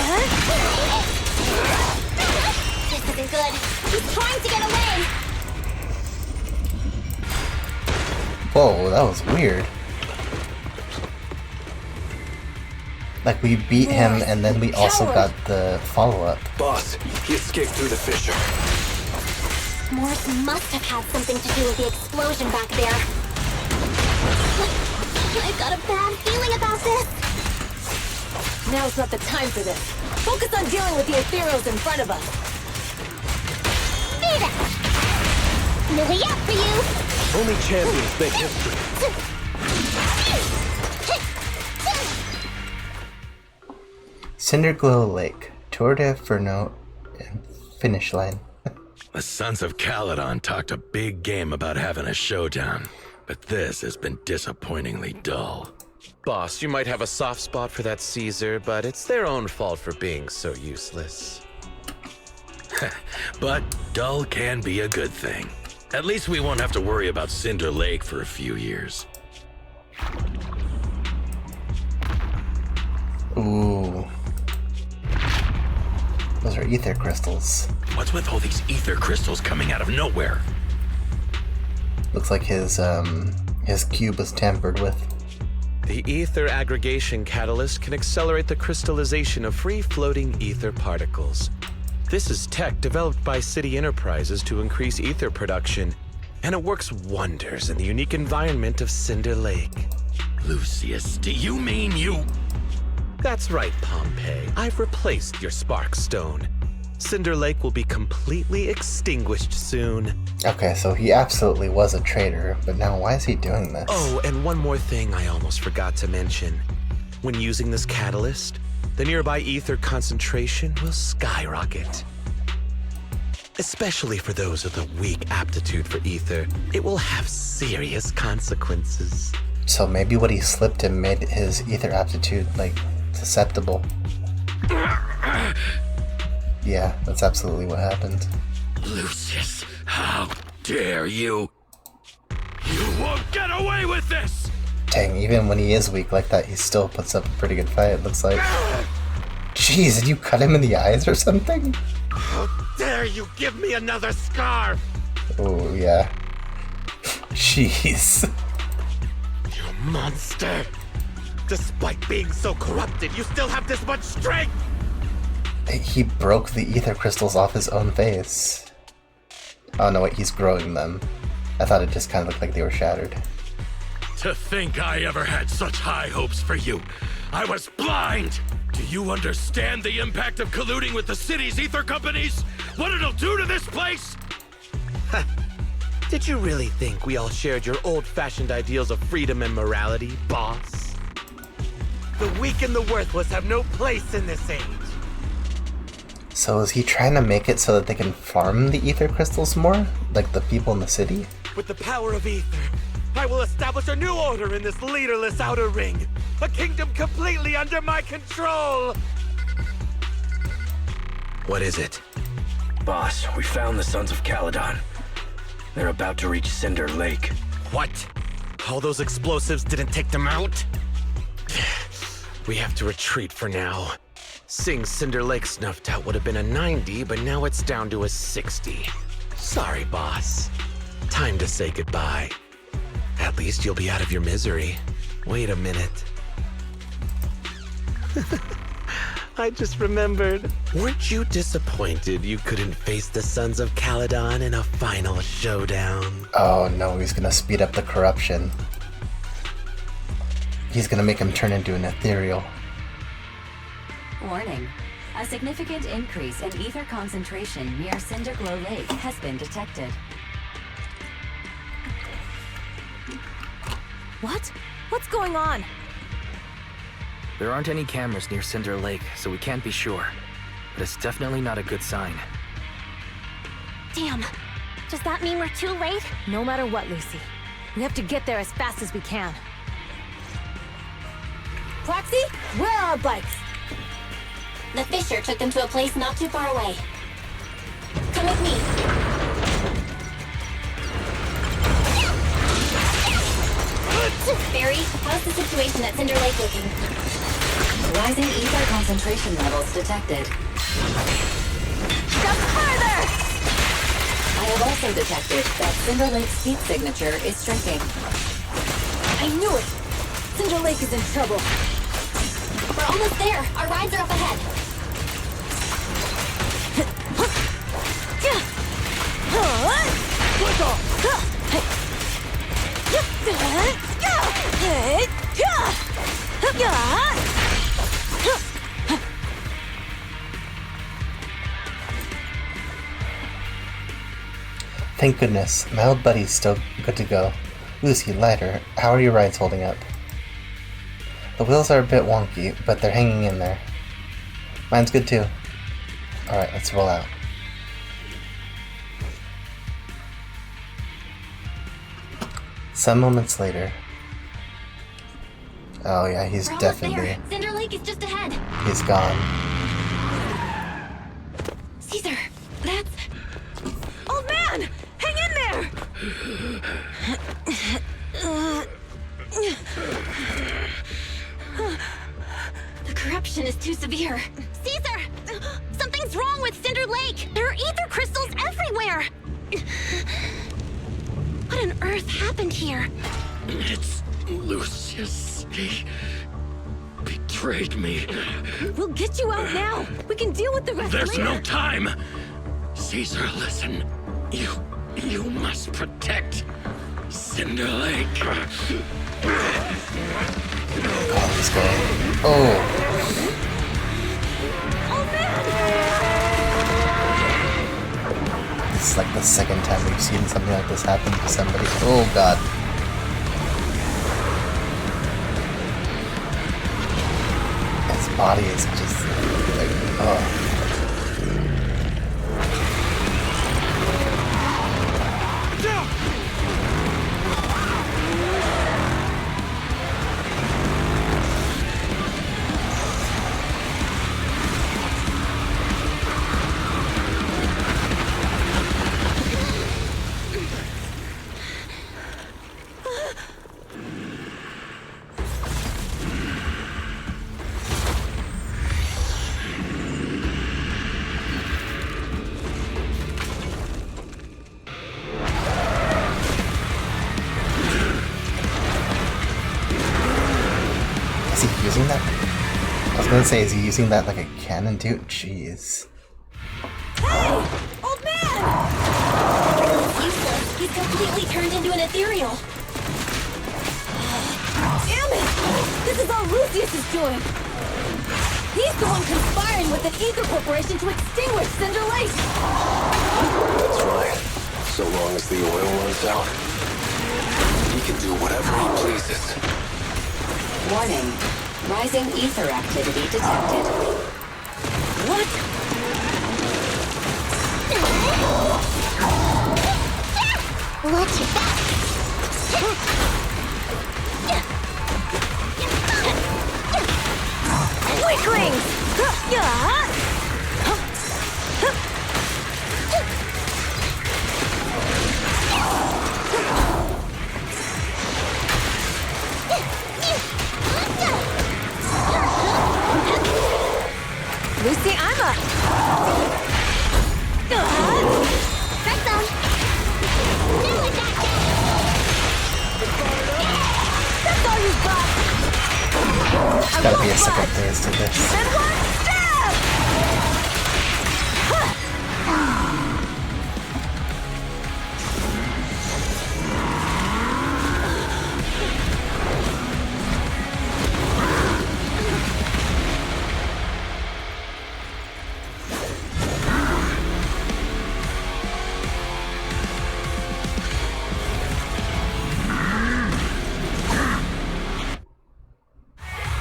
isn't good. He's trying to get away! Whoa, that was weird. Like, we beat him and then we also got the follow-up. Boss, he escaped through the fissure. Moors must have had something to do with the explosion back there. I've got a bad feeling about this. Now's not the time for this. Focus on dealing with the ethereals in front of us. Beat it! No way out for you! Only champions make history. Cinderglow Lake, Tour de Inferno, and finish line. The Sons of Caledon talked a big game about having a showdown, but this has been disappointingly dull. Boss, you might have a soft spot for that Caesar, but it's their own fault for being so useless. But dull can be a good thing. At least we won't have to worry about Cinder Lake for a few years. Ooh. Those are ether crystals. What's with all these ether crystals coming out of nowhere? Looks like his cube was tampered with. The ether aggregation catalyst can accelerate the crystallization of free-floating ether particles. This is tech developed by City Enterprises to increase ether production, and it works wonders in the unique environment of Cinder Lake. Lucius, do you mean you... That's right, Pompey. I've replaced your Spark Stone. Cinder Lake will be completely extinguished soon. Okay, so he absolutely was a traitor, but now why is he doing this? Oh, and one more thing I almost forgot to mention. When using this catalyst, the nearby ether concentration will skyrocket. Especially for those with a weak aptitude for ether, it will have serious consequences. So maybe what he slipped and made his ether aptitude, like, susceptible. Yeah, that's absolutely what happened. Lucius, how dare you? You won't get away with this! Dang, even when he is weak like that, he still puts up a pretty good fight, it looks like. Jeez, did you cut him in the eyes or something? How dare you give me another scar! Oh, yeah. Jeez. You monster! Despite being so corrupted, you still have this much strength! He broke the ether crystals off his own face. Oh no, wait, he's growing them. I thought it just kind of looked like they were shattered. To think I ever had such high hopes for you. I was blind! Do you understand the impact of colluding with the city's ether companies? What it'll do to this place? Did you really think we all shared your old-fashioned ideals of freedom and morality, boss? The weak and the worthless have no place in this age. So is he trying to make it so that they can farm the ether crystals more? Like the people in the city? With the power of ether, I will establish a new order in this leaderless outer ring. A kingdom completely under my control! What is it? Boss, we found the Sons of Caledon. They're about to reach Cinder Lake. What? All those explosives didn't take them out? We have to retreat for now. Seeing Cinder Lake snuffed out would have been a 90, but now it's down to a 60. Sorry, boss. Time to say goodbye. At least you'll be out of your misery. Wait a minute. I just remembered. Weren't you disappointed you couldn't face the Sons of Caledon in a final showdown? Oh no, he's gonna speed up the corruption. He's gonna make him turn into an ethereal. Warning. A significant increase in ether concentration near Cinderglow Lake has been detected. What? What's going on? There aren't any cameras near Cinder Lake, so we can't be sure. But it's definitely not a good sign. Damn. Does that mean we're too late? No matter what, Lucy. We have to get there as fast as we can. Proxy, where are our bikes? The Fisher took them to a place not too far away. Come with me. Barry, how's the situation at Cinder Lake looking? Rising ether concentration levels detected. Just further! I have also detected that Cinder Lake's heat signature is shrinking. I knew it! Cinder Lake is in trouble. We're almost there. Our rides are up ahead. Thank goodness, my old buddy's still good to go. Lucy, lighter, how are your rides holding up? The wheels are a bit wonky, but they're hanging in there. Mine's good too. Alright, let's roll out. Some moments later. Oh yeah, he's We're definitely... almost there. Cinder Lake is just ahead. He's gone. Caesar, that's... Old man! Hang in there! The corruption is too severe. Caesar! Something's wrong with Cinder Lake! There are ether crystals everywhere! What on earth happened here? It's Lucius. He betrayed me. We'll get you out now! We can deal with the rest There's later! no time! Caesar, listen. You must protect Cinder Lake. Oh, he's going. Oh! This is like the second time we've seen something like this happen to somebody. Oh god. His body is just like, oh. Using that? I was gonna say, is he using that like a cannon too? Jeez. Hey! Old man! It's useless. He's completely turned into an ethereal. Damn it! This is all Lucius is doing! He's the one conspiring with the Ether Corporation to extinguish Cinder Lake! That's right. So long as the oil runs out, he can do whatever he pleases. Warning. Rising ether activity detected. What? Watch your back! Gotta be a second phase to this.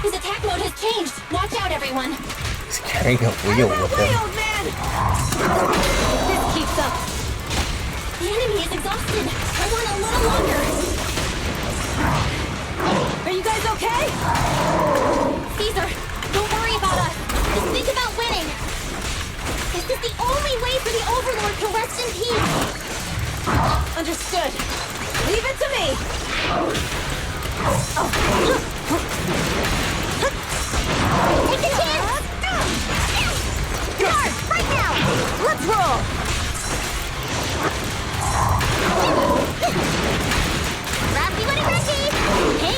His attack mode has changed. Watch out, everyone. He's carrying a wheel with him. This keeps up. The enemy is exhausted. I want a little longer. Are you guys okay? Caesar, don't worry about us. Just think about winning. This is the only way for the Overlord to rest in peace. Understood. Leave it to me. Take the chance! Start, right now! Let's roll. Rocky when ready! Hey!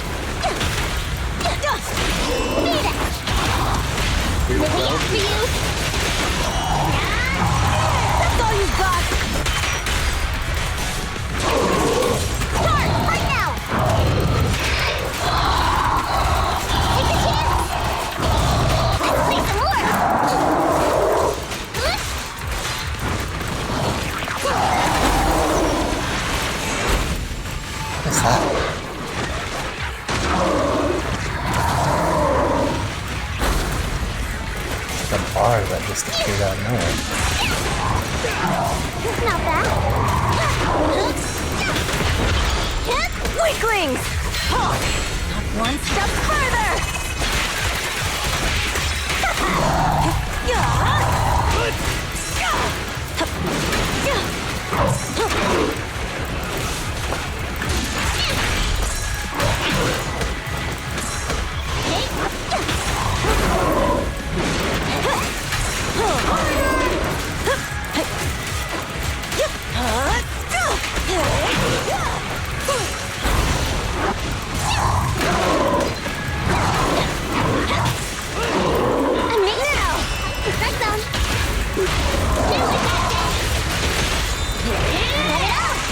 Beat it! Maybe after you! That's all you got. Start, right now! Take the chance! Let's play some more! What's that? It's like a bar that just appeared out of nowhere. Not bad. Weaklings! Not one step further!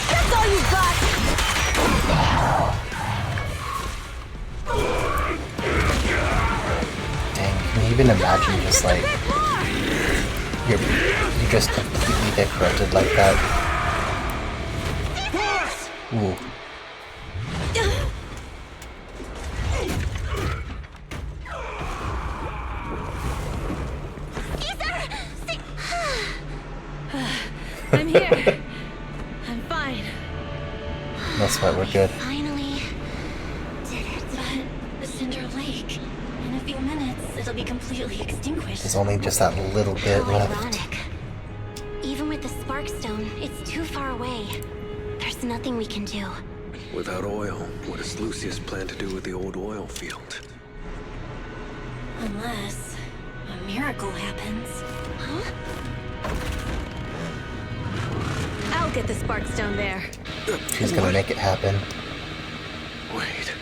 That's all you got! Dang, can you even imagine just like you just completely get corrupted like that? Ooh. I'm here. I'm fine. No sweat, we're good. Finally did it. But Cinder Lake, in a few minutes, it'll be completely extinguished. There's only just that little bit How left. ironic. Even with the Spark Stone, it's too far away. There's nothing we can do. Without oil, what does Lucius plan to do with the old oil field? Unless a miracle happens. Huh? I'll get the Spark Stone there. She's gonna make it happen. Wait.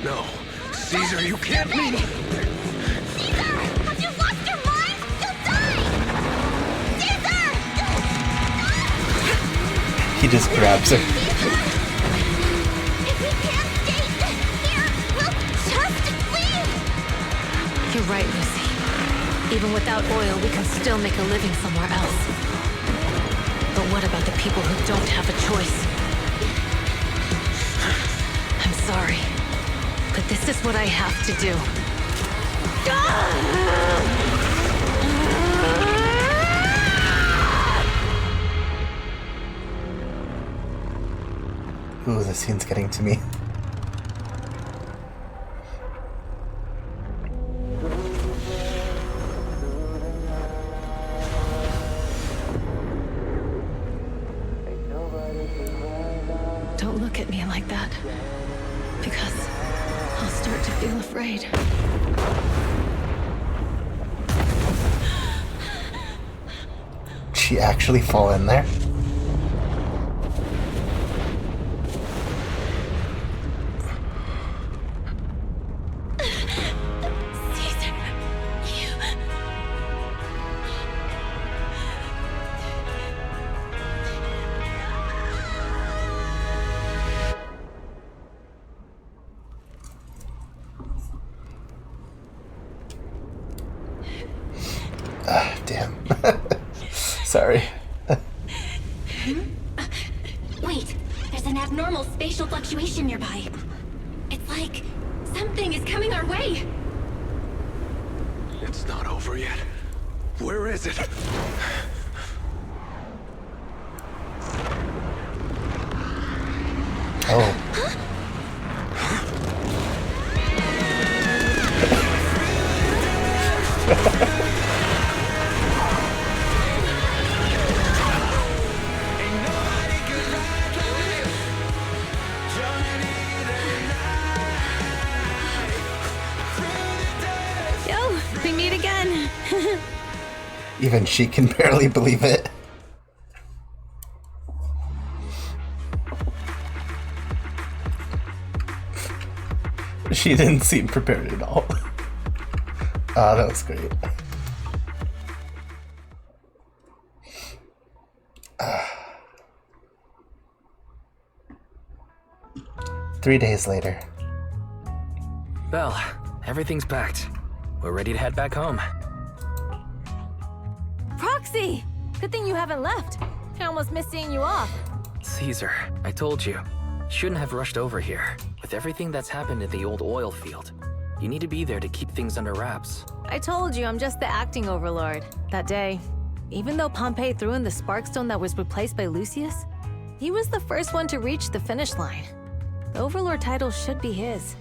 No. Caesar, you can't mean... Caesar! Have you lost your mind? You'll die! Caesar! He just grabs her. If we can't stay here, we'll just leave! You're right, Lucy. Even without oil, we can still make a living somewhere else. But what about the people who don't have a choice? I'm sorry, but this is what I have to do. Ooh, this scene's getting to me. Don't look at me like that, because I'll start to feel afraid. She actually fall in there? Sorry. Wait, there's an abnormal spatial fluctuation nearby. It's like something is coming our way. It's not over yet. Where is it? Oh. Yo, we meet again. Even she can barely believe it. She didn't seem prepared at all. Ah, that was great. 3 days later. Belle, everything's packed. We're ready to head back home. Proxy! Good thing you haven't left. I almost missed seeing you off. Caesar, I told you. Shouldn't have rushed over here. With everything that's happened at the old oil field, you need to be there to keep things under wraps. I told you I'm just the acting overlord. That day, even though Pompey threw in the Sparkstone that was replaced by Lucius, he was the first one to reach the finish line. The overlord title should be his.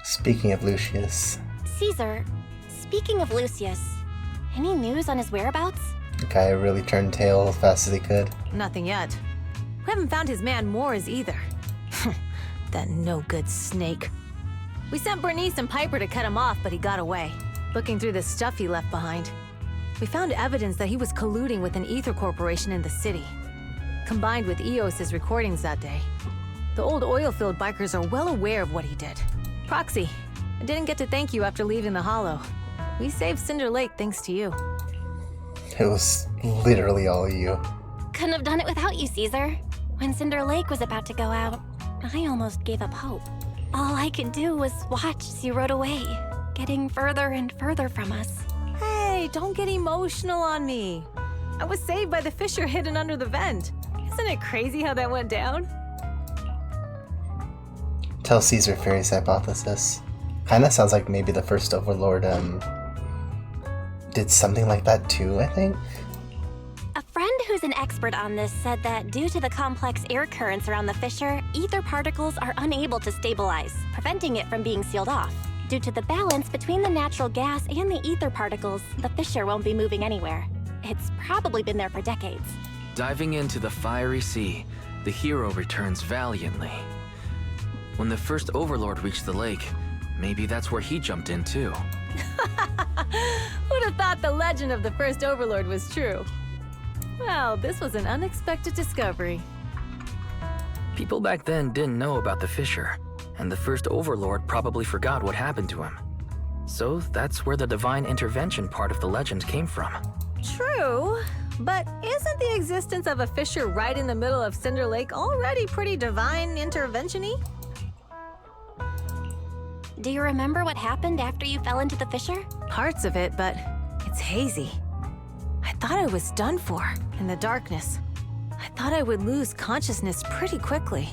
Speaking of Lucius. Caesar, speaking of Lucius, any news on his whereabouts? The guy really turned tail as fast as he could. Nothing yet. We haven't found his man Moores either. That no-good snake. We sent Bernice and Piper to cut him off, but he got away. Looking through the stuff he left behind, we found evidence that he was colluding with an ether corporation in the city. Combined with Eos's recordings that day, the old oilfield bikers are well aware of what he did. Proxy, I didn't get to thank you after leaving the Hollow. We saved Cinder Lake thanks to you. It was literally all you. Couldn't have done it without you, Caesar. When Cinder Lake was about to go out, I almost gave up hope. All I could do was watch as you rode away, getting further and further from us. Hey, don't get emotional on me. I was saved by the fissure hidden under the vent. Isn't it crazy how that went down? Tell Caesar Fairy's hypothesis. Kinda sounds like maybe the first Overlord, did something like that too, I think? A friend who's an expert on this said that due to the complex air currents around the fissure, ether particles are unable to stabilize, preventing it from being sealed off. Due to the balance between the natural gas and the ether particles, the fissure won't be moving anywhere. It's probably been there for decades. Diving into the fiery sea, the hero returns valiantly. When the first Overlord reached the lake, maybe that's where he jumped in too. Who'd have thought the legend of the first Overlord was true? Well, this was an unexpected discovery. People back then didn't know about the fissure, and the first Overlord probably forgot what happened to him. So that's where the divine intervention part of the legend came from. True, but isn't the existence of a fissure right in the middle of Cinder Lake already pretty divine intervention-y? Do you remember what happened after you fell into the fissure? Parts of it, but it's hazy. I thought I was done for in the darkness. I thought I would lose consciousness pretty quickly.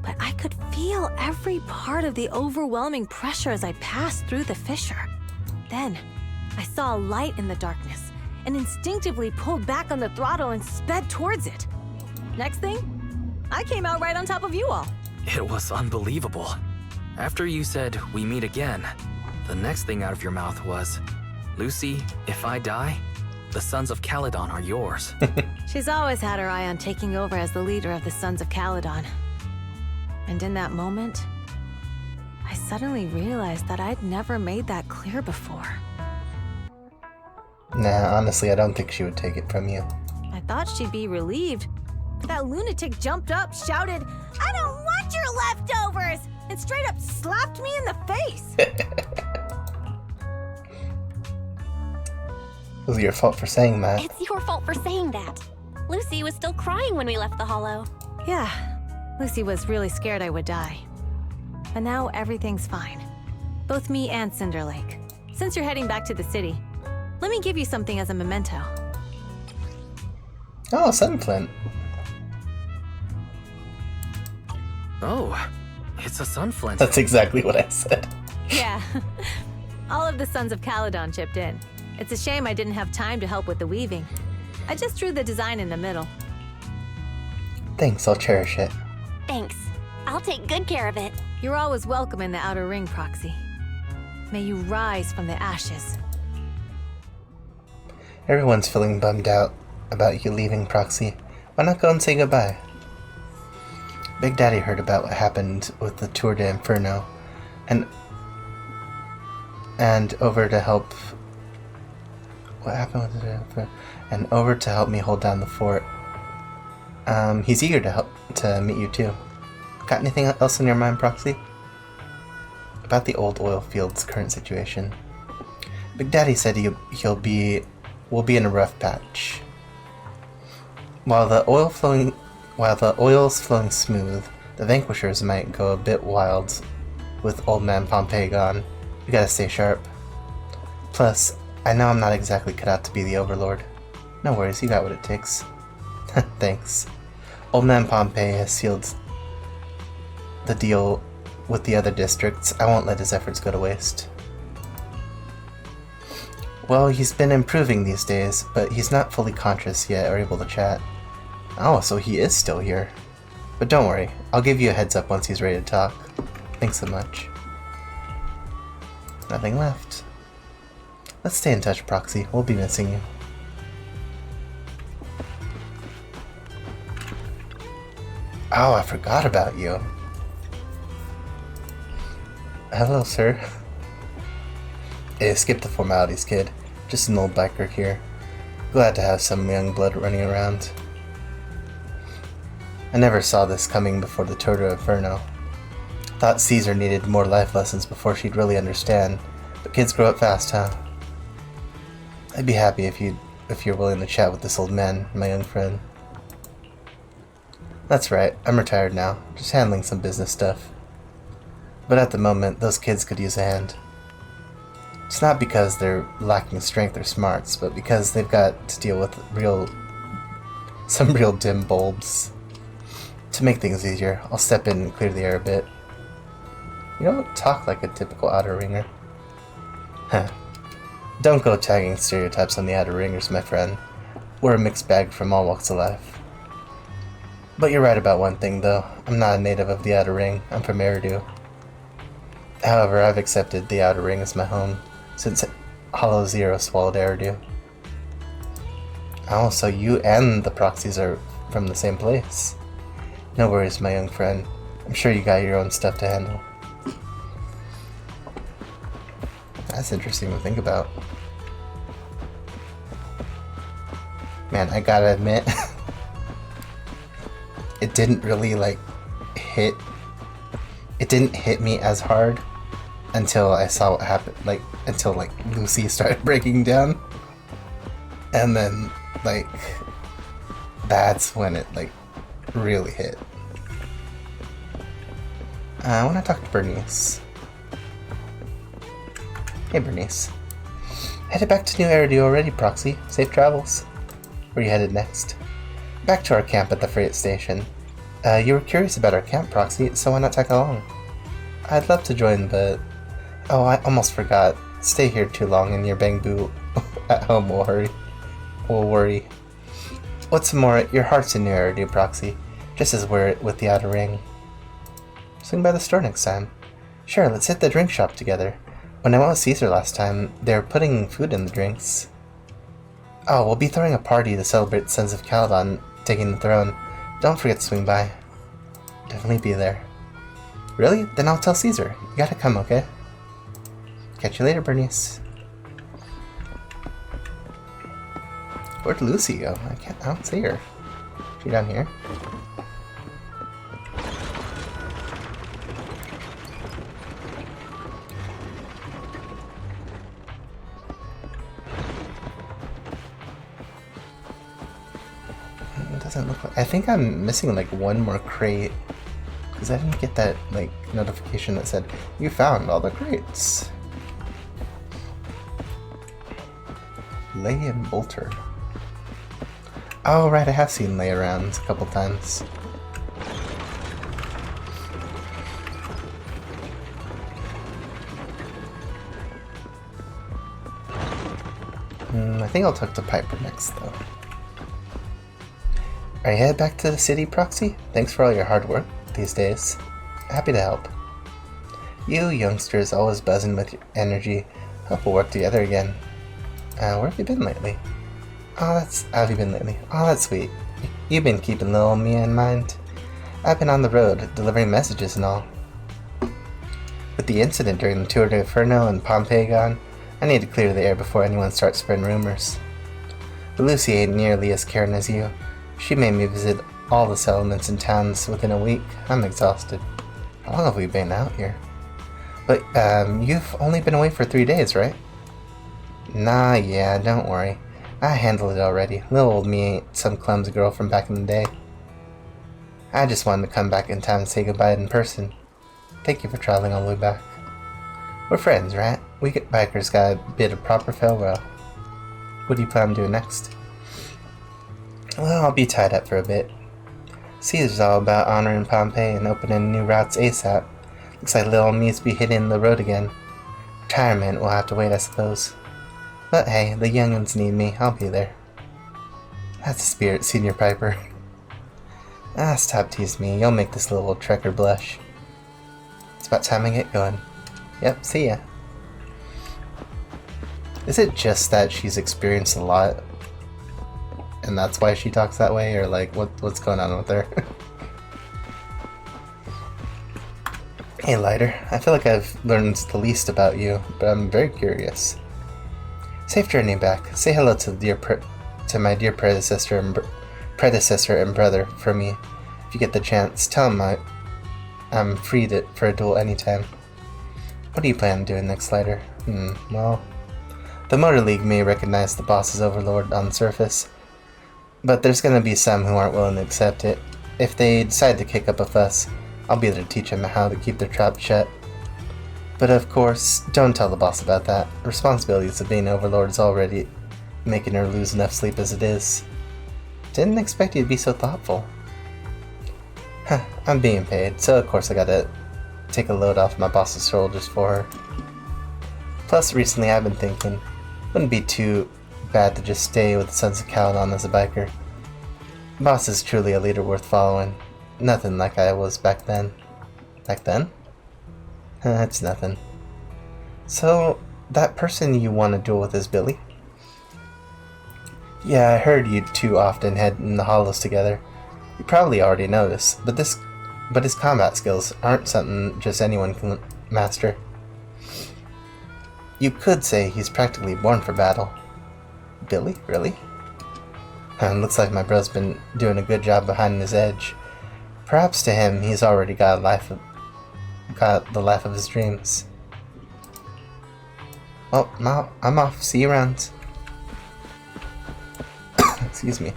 But I could feel every part of the overwhelming pressure as I passed through the fissure. Then, I saw a light in the darkness and instinctively pulled back on the throttle and sped towards it. Next thing, I came out right on top of you all. It was unbelievable. After you said, "We meet again," the next thing out of your mouth was, "Lucy, if I die, the Sons of Caledon are yours." She's always had her eye on taking over as the leader of the Sons of Caledon. And in that moment, I suddenly realized that I'd never made that clear before. Nah, honestly, I don't think she would take it from you. I thought she'd be relieved, but that lunatic jumped up, shouted, "I don't want your leftovers!" and straight up slapped me in the face. It was your fault for saying that. It's your fault for saying that. Lucy was still crying when we left the Hollow. Yeah, Lucy was really scared I would die. But now everything's fine. Both me and Cinder Lake. Since you're heading back to the city, let me give you something as a memento. Oh, Sunflint. Oh, it's a Sunflint. That's exactly what I said. Yeah. All of the Sons of Caledon chipped in. It's a shame I didn't have time to help with the weaving. I just drew the design in the middle. Thanks, I'll cherish it. Thanks. I'll take good care of it. You're always welcome in the Outer Ring, Proxy. May you rise from the ashes. Everyone's feeling bummed out about you leaving, Proxy. Why not go and say goodbye? Big Daddy heard about what happened with the Tour de Inferno, and over to help. What happened with it? And over to help me hold down the fort. He's eager to meet you too. Got anything else in your mind, Proxy? About the old oil field's current situation. Big Daddy said we'll be in a rough patch. While the oil's flowing smooth, the vanquishers might go a bit wild with Old Man Pompeii gone. We gotta stay sharp. Plus, I know I'm not exactly cut out to be the Overlord. No worries, you got what it takes. Thanks. Old Man Pompeii has sealed the deal with the other districts. I won't let his efforts go to waste. Well, he's been improving these days, but he's not fully conscious yet or able to chat. Oh, so he is still here. But don't worry, I'll give you a heads up once he's ready to talk. Thanks so much. Nothing left. Let's stay in touch, Proxy. We'll be missing you. Oh, I forgot about you. Hello, sir. Hey, skip the formalities, kid. Just an old biker here. Glad to have some young blood running around. I never saw this coming before the Tour de Inferno. Thought Caesar needed more life lessons before she'd really understand. But kids grow up fast, huh? I'd be happy if you're willing to chat with this old man, my young friend. That's right, I'm retired now, just handling some business stuff. But at the moment, those kids could use a hand. It's not because they're lacking strength or smarts, but because they've got to deal with some real dim bulbs. To make things easier, I'll step in and clear the air a bit. You don't talk like a typical outer ringer. Huh. Don't go tagging stereotypes on the outer ringers, my friend. We're a mixed bag from all walks of life. But you're right about one thing, though. I'm not a native of the Outer Ring. I'm from Eridu. However, I've accepted the Outer Ring as my home since Hollow Zero swallowed Eridu. Oh, so you and the Proxies are from the same place. No worries, my young friend. I'm sure you got your own stuff to handle. That's interesting to think about. Man, I gotta admit, it didn't really hit me as hard until I saw what happened, until Lucy started breaking down. And then that's when it really hit. I want to talk to Bernice. Hey Bernice. Headed back to New Eridu already, Proxy. Safe travels. Where are you headed next? Back to our camp at the freight station. You were curious about our camp, Proxy, so why not tag along? I'd love to join, but... Oh, I almost forgot. Stay here too long and your bang-boo at home will worry. What's more, your heart's in New Eridu, Proxy, just as we're with the Outer Ring. Swing by the store next time. Sure, let's hit the drink shop together. When I went with Caesar last time, they were putting food in the drinks. Oh, we'll be throwing a party to celebrate the Sons of Caledon taking the throne. Don't forget to swing by. Definitely be there. Really? Then I'll tell Caesar. You gotta come, okay? Catch you later, Bernice. Where'd Lucy go? I don't see her. Is she down here? Doesn't look like... I think I'm missing one more crate because I didn't get that notification that said you found all the crates. Lay and Bolter. Oh, right, I have seen Lay around a couple times. I think I'll talk to Piper next, though. Are you headed back to the city, Proxy? Thanks for all your hard work these days. Happy to help. You youngsters always buzzing with your energy. Hope we'll work together again. Where have you been lately? How have you been lately? Oh, that's sweet. You've been keeping little Mia in mind. I've been on the road, delivering messages and all. With the incident during the Tour de Inferno and Pompeii gone, I need to clear the air before anyone starts spreading rumors. But Lucy ain't nearly as caring as you. She made me visit all the settlements and towns within a week. I'm exhausted. How long have we been out here? But, you've only been away for 3 days, right? Nah, yeah, don't worry. I handled it already. Little old me ain't some clumsy girl from back in the day. I just wanted to come back in time and say goodbye in person. Thank you for traveling all the way back. We're friends, right? We bikers got a bit of proper farewell. What do you plan on doing next? Well, I'll be tied up for a bit. Caesar's all about honoring Pompeii and opening new routes ASAP. Looks like little me's be hitting the road again. Retirement will have to wait, I suppose. But hey, the young'uns need me. I'll be there. That's the spirit, Senior Piper. Stop teasing me. You'll make this little trekker blush. It's about time I get going. Yep, see ya. Is it just that she's experienced a lot and that's why she talks that way, or like what's going on with her? Hey Lighter, I feel like I've learned the least about you, but I'm very curious. Safe journey back. Say hello to my dear predecessor and brother for me. If you get the chance, tell him I'm free for a duel anytime. What do you plan on doing next, Lighter? Well, the Motor League may recognize the boss's overlord on the surface, but there's gonna be some who aren't willing to accept it. If they decide to kick up a fuss, I'll be there to teach them how to keep their trap shut. But of course, don't tell the boss about that. Responsibilities of being overlord is already making her lose enough sleep as it is. Didn't expect you to be so thoughtful. Huh, I'm being paid, so of course I gotta take a load off my boss's shoulders for her. Plus, recently I've been thinking, wouldn't be too bad to just stay with the Sons of Caledon as a biker. Boss is truly a leader worth following. Nothing like I was back then. Back then? It's nothing. So, that person you want to duel with is Billy? Yeah, I heard you two often head in the hollows together. You probably already noticed, but his combat skills aren't something just anyone can master. You could say he's practically born for battle. Billy? Really? Looks like my bro's been doing a good job behind his edge. Perhaps to him, he's already got the life of his dreams. Well, now I'm off. See you around. Excuse me.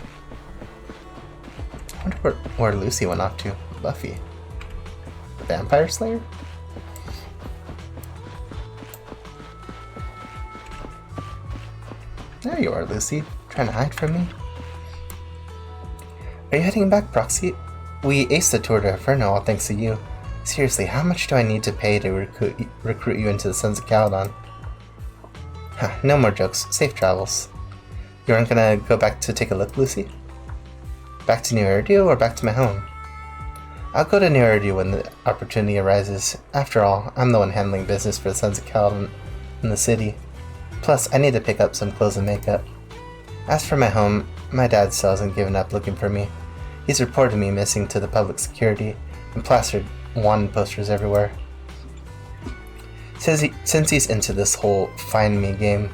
I wonder where Lucy went off to. Buffy. The Vampire Slayer? There you are, Lucy. Trying to hide from me? Are you heading back, Proxy? We aced the Tour de Inferno all thanks to you. Seriously, how much do I need to pay to recruit you into the Sons of Caledon? No more jokes. Safe travels. You aren't gonna go back to take a look, Lucy? Back to New Eridu or back to my home? I'll go to New Eridu when the opportunity arises. After all, I'm the one handling business for the Sons of Caledon in the city. Plus, I need to pick up some clothes and makeup. As for my home, my dad still hasn't given up looking for me. He's reported me missing to the public security and plastered wanted posters everywhere. Since he's into this whole find me game,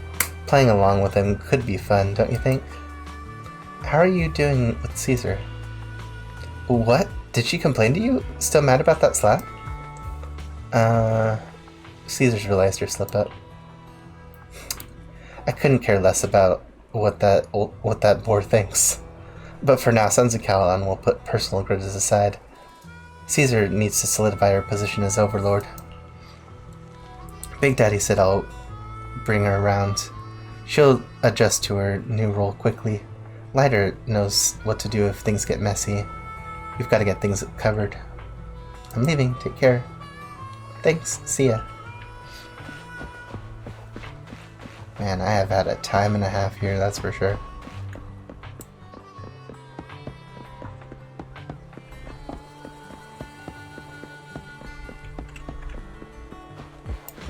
playing along with him could be fun, don't you think? How are you doing with Caesar? What? Did she complain to you? Still mad about that slap? Caesar's realized her slip up. I couldn't care less about what that boar thinks. But for now, Sons of Caledon will put personal grudges aside. Caesar needs to solidify her position as overlord. Big Daddy said I'll bring her around. She'll adjust to her new role quickly. Lighter knows what to do if things get messy. We've got to get things covered. I'm leaving. Take care. Thanks. See ya. Man, I have had a time and a half here, that's for sure.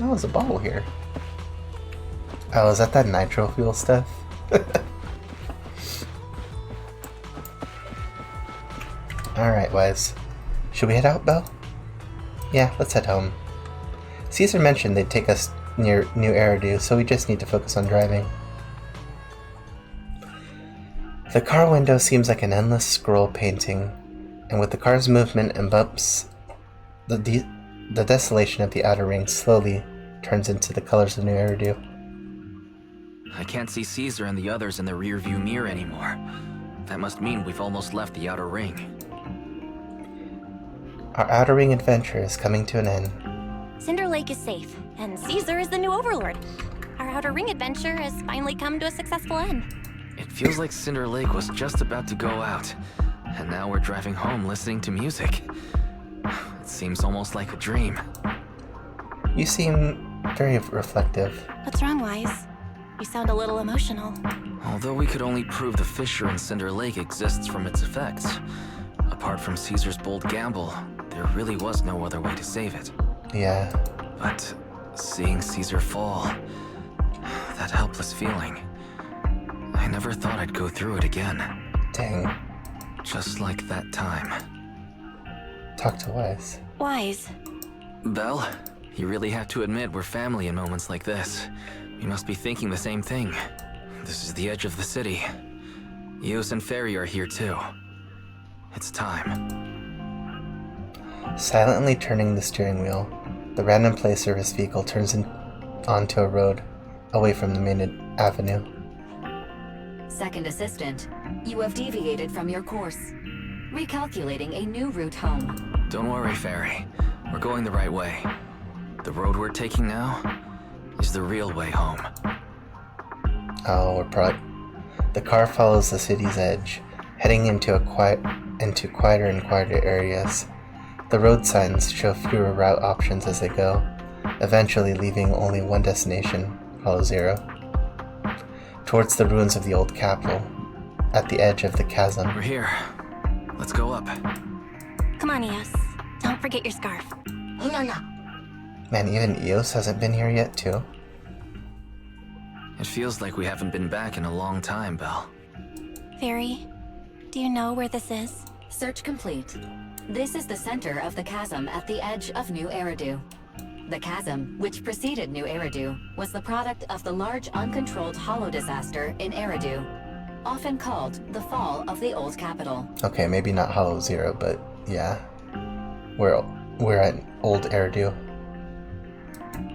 Oh, there's a bottle here. Oh, is that nitro fuel stuff? Alright, Wise. Should we head out, Belle? Yeah, let's head home. Caesar mentioned they'd take us near New Eridu, so we just need to focus on driving. The car window seems like an endless scroll painting, and with the car's movement and bumps, the desolation of the outer ring slowly turns into the colors of New Eridu. I can't see Caesar and the others in the rearview mirror anymore. That must mean we've almost left the outer ring. Our outer ring adventure is coming to an end. Cinder Lake is safe, and Caesar is the new overlord. Our outer ring adventure has finally come to a successful end. It feels like Cinder Lake was just about to go out, and now we're driving home listening to music. It seems almost like a dream. You seem very reflective. What's wrong, Wise? You sound a little emotional. Although we could only prove the fissure in Cinder Lake exists from its effects, apart from Caesar's bold gamble, there really was no other way to save it. Yeah. But seeing Caesar fall, that helpless feeling, I never thought I'd go through it again. Dang. Just like that time. Talk to Wise. Wise. Belle, you really have to admit we're family in moments like this. We must be thinking the same thing. This is the edge of the city. Eos and Ferry are here too. It's time. Silently turning the steering wheel, the random play service vehicle turns onto a road, away from the main avenue. Second assistant, you have deviated from your course. Recalculating a new route home. Don't worry, Ferry. We're going the right way. The road we're taking now is the real way home. Oh, the car follows the city's edge, heading into quieter and quieter areas. The road signs show fewer route options as they go, eventually leaving only one destination, Hollow Zero. Towards the ruins of the old capital, at the edge of the chasm. We're here. Let's go up. Come on, Eos. Don't forget your scarf. No. Man, even Eos hasn't been here yet, too. It feels like we haven't been back in a long time, Belle. Fairy, do you know where this is? Search complete. This is the center of the chasm at the edge of New Eridu. The chasm, which preceded New Eridu, was the product of the large uncontrolled hollow disaster in Eridu, often called the fall of the old capital. Okay, maybe not Hollow Zero, but yeah. We're at Old Eridu.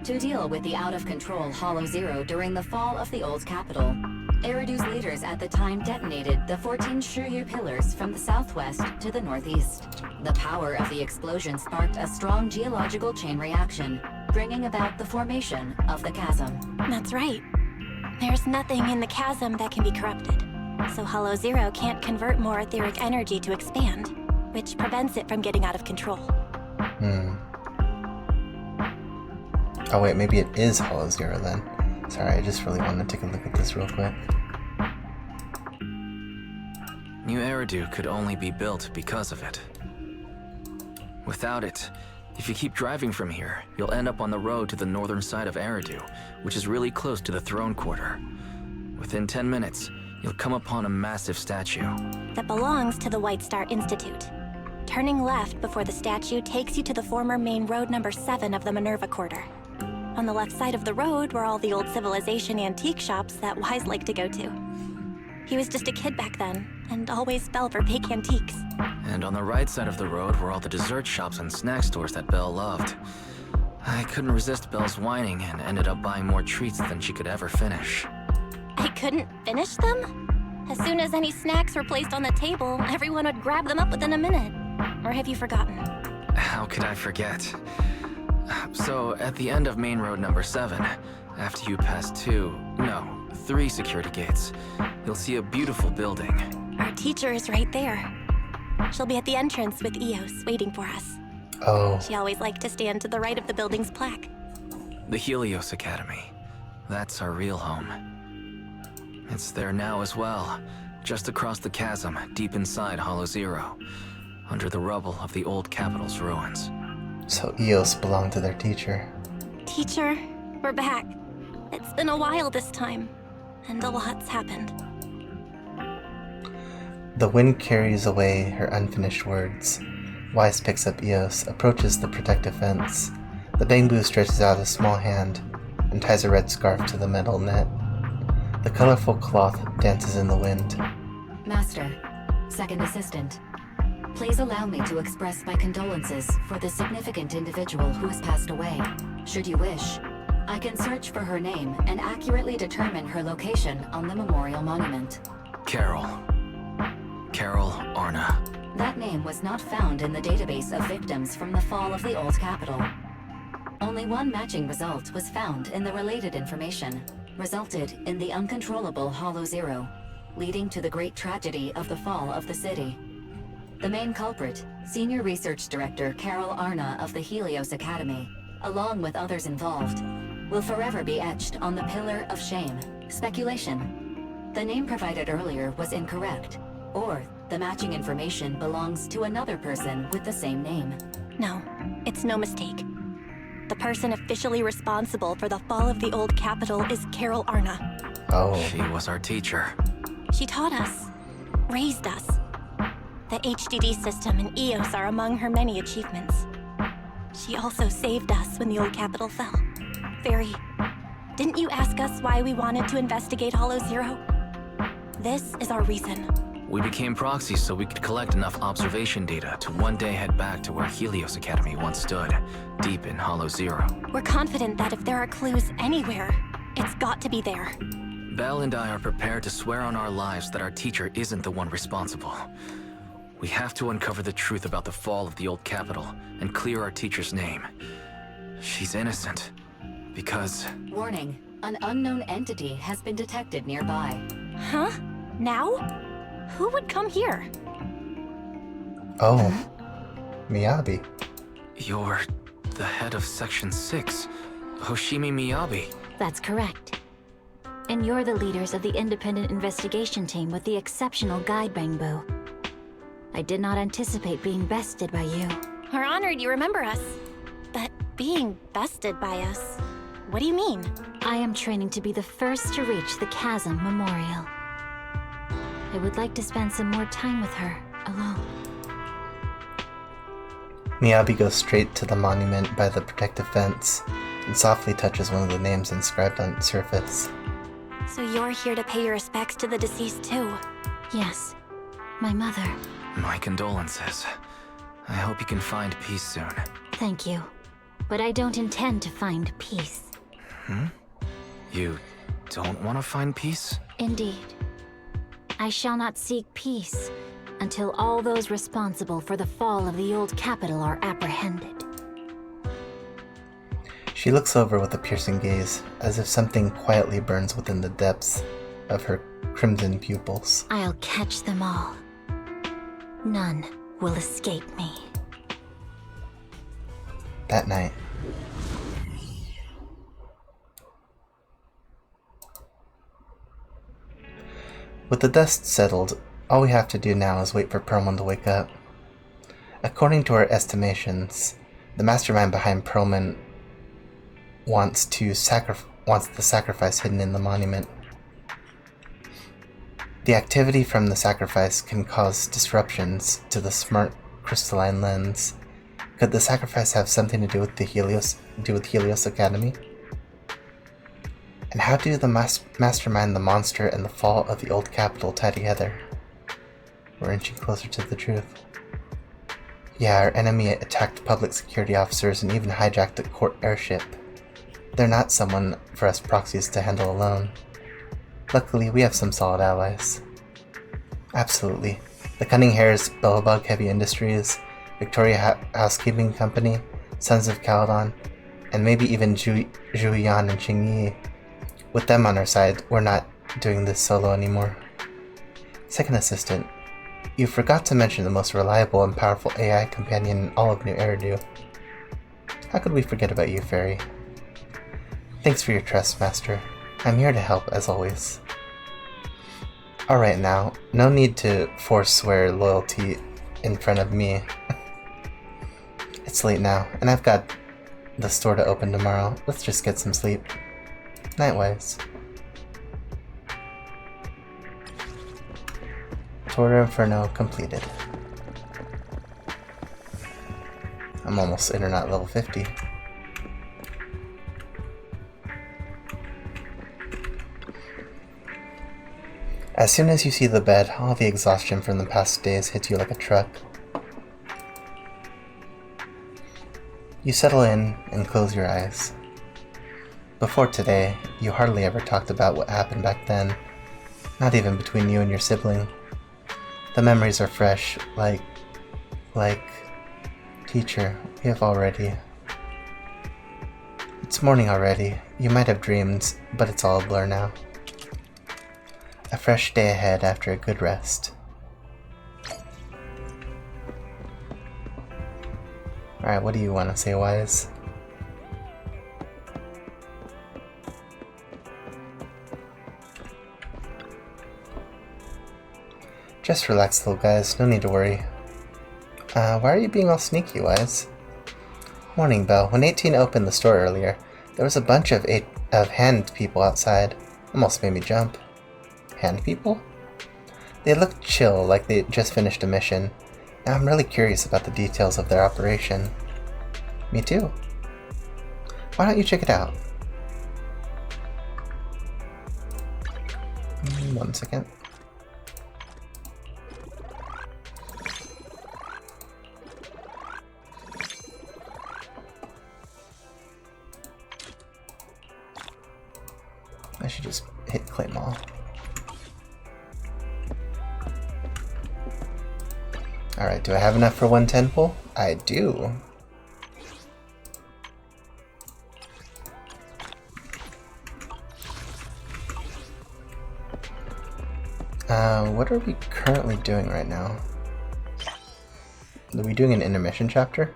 To deal with the out-of-control Hollow Zero during the fall of the old capital, Eridu's leaders at the time detonated the 14 Shiryu pillars from the southwest to the northeast. The power of the explosion sparked a strong geological chain reaction, bringing about the formation of the chasm. That's right. There's nothing in the chasm that can be corrupted, so Hollow Zero can't convert more etheric energy to expand, which prevents it from getting out of control. Oh wait, maybe it is Hollow Zero then. Sorry, I just really wanted to take a look at this real quick. New Eridu could only be built because of it. Without it, if you keep driving from here, you'll end up on the road to the northern side of Eridu, which is really close to the throne quarter. Within 10 minutes, you'll come upon a massive statue. That belongs to the White Star Institute. Turning left before the statue takes you to the former main road number 7 of the Minerva Quarter. On the left side of the road were all the old civilization antique shops that Wise liked to go to. He was just a kid back then, and always fell for fake antiques. And on the right side of the road were all the dessert shops and snack stores that Belle loved. I couldn't resist Belle's whining and ended up buying more treats than she could ever finish. I couldn't finish them? As soon as any snacks were placed on the table, everyone would grab them up within a minute. Or have you forgotten? How could I forget? So, at the end of main road number 7, after you pass 2, no, 3 security gates. You'll see a beautiful building. Our teacher is right there. She'll be at the entrance with Eos, waiting for us. Oh. She always liked to stand to the right of the building's plaque. The Helios Academy. That's our real home. It's there now as well, just across the chasm, deep inside Hollow Zero, under the rubble of the old capital's ruins. So Eos belonged to their teacher. Teacher, we're back. It's been a while this time, and a lot's happened. The wind carries away her unfinished words. Wise picks up Eos, approaches the protective fence. The bamboo stretches out a small hand and ties a red scarf to the metal net. The colorful cloth dances in the wind. Master, second assistant, please allow me to express my condolences for the significant individual who has passed away. Should you wish, I can search for her name and accurately determine her location on the memorial monument. Carol Arna. That name was not found in the database of victims from the fall of the old capital. Only one matching result was found in the related information, resulted in the uncontrollable Hollow Zero, leading to the great tragedy of the fall of the city. The main culprit, Senior Research Director Carol Arna of the Helios Academy, along with others involved, will forever be etched on the Pillar of Shame. Speculation. The name provided earlier was incorrect, or the matching information belongs to another person with the same name. No, it's no mistake. The person officially responsible for the fall of the old capital is Carol Arna. Oh. She was our teacher. She taught us, raised us. The HDD system and EOS are among her many achievements. She also saved us when the old capital fell. Very. Didn't you ask us why we wanted to investigate Hollow Zero? This is our reason. We became proxies so we could collect enough observation data to one day head back to where Helios Academy once stood, deep in Hollow Zero. We're confident that if there are clues anywhere, it's got to be there. Belle and I are prepared to swear on our lives that our teacher isn't the one responsible. We have to uncover the truth about the fall of the old capital and clear our teacher's name. She's innocent. Because... Warning, an unknown entity has been detected nearby. Huh? Now? Who would come here? Oh. Miyabi. You're the head of Section 6, Hoshimi Miyabi. That's correct. And you're the leaders of the independent investigation team with the exceptional guide Bangbu. I did not anticipate being bested by you. We're honored you remember us. But being bested by us, what do you mean? I am training to be the first to reach the Chasm Memorial. I would like to spend some more time with her, alone. Miyabi goes straight to the monument by the protective fence and softly touches one of the names inscribed on its surface. So you're here to pay your respects to the deceased too? Yes. My mother. My condolences. I hope you can find peace soon. Thank you. But I don't intend to find peace. You don't want to find peace? Indeed. I shall not seek peace until all those responsible for the fall of the old capital are apprehended. She looks over with a piercing gaze, as if something quietly burns within the depths of her crimson pupils. I'll catch them all. None will escape me. That night. With the dust settled, all we have to do now is wait for Perlman to wake up. According to our estimations, the mastermind behind Perlman wants the sacrifice hidden in the monument. The activity from the sacrifice can cause disruptions to the smart crystalline lens. Could the sacrifice have something to do with Helios Academy? And how do the mastermind, the monster, and the fall of the old capital tie together? We're inching closer to the truth. Yeah, our enemy attacked public security officers and even hijacked a court airship. They're not someone for us proxies to handle alone. Luckily, we have some solid allies. Absolutely. The Cunning Hares, Bellabug Heavy Industries, Victoria Housekeeping Company, Sons of Caledon, and maybe even Zhuyan and Qingyi. With them on our side, we're not doing this solo anymore. Second assistant, you forgot to mention the most reliable and powerful AI companion in all of New Eridu. How could we forget about you, Fairy? Thanks for your trust, Master. I'm here to help, as always. Alright now, no need to forswear loyalty in front of me. It's late now, and I've got the store to open tomorrow. Let's just get some sleep. Nightwise. Tour of Inferno completed. I'm almost internet level 50. As soon as you see the bed, all the exhaustion from the past days hits you like a truck. You settle in and close your eyes. Before today, you hardly ever talked about what happened back then, not even between you and your sibling. The memories are fresh, like, teacher, we have already. It's morning already. You might have dreamed, but it's all a blur now. A fresh day ahead after a good rest. Alright, what do you want to say, Wise? Just relax, little guys. No need to worry. Why are you being all sneaky, Wise? Morning, Belle. When 18 opened the store earlier, there was a bunch of hand people outside. Almost made me jump. Hand people? They looked chill, like they just finished a mission. Now I'm really curious about the details of their operation. Me too. Why don't you check it out? 1 second. I should just hit claim all. Alright, do I have enough for 1 10-pull? I do. What are we currently doing right now? Are we doing an intermission chapter?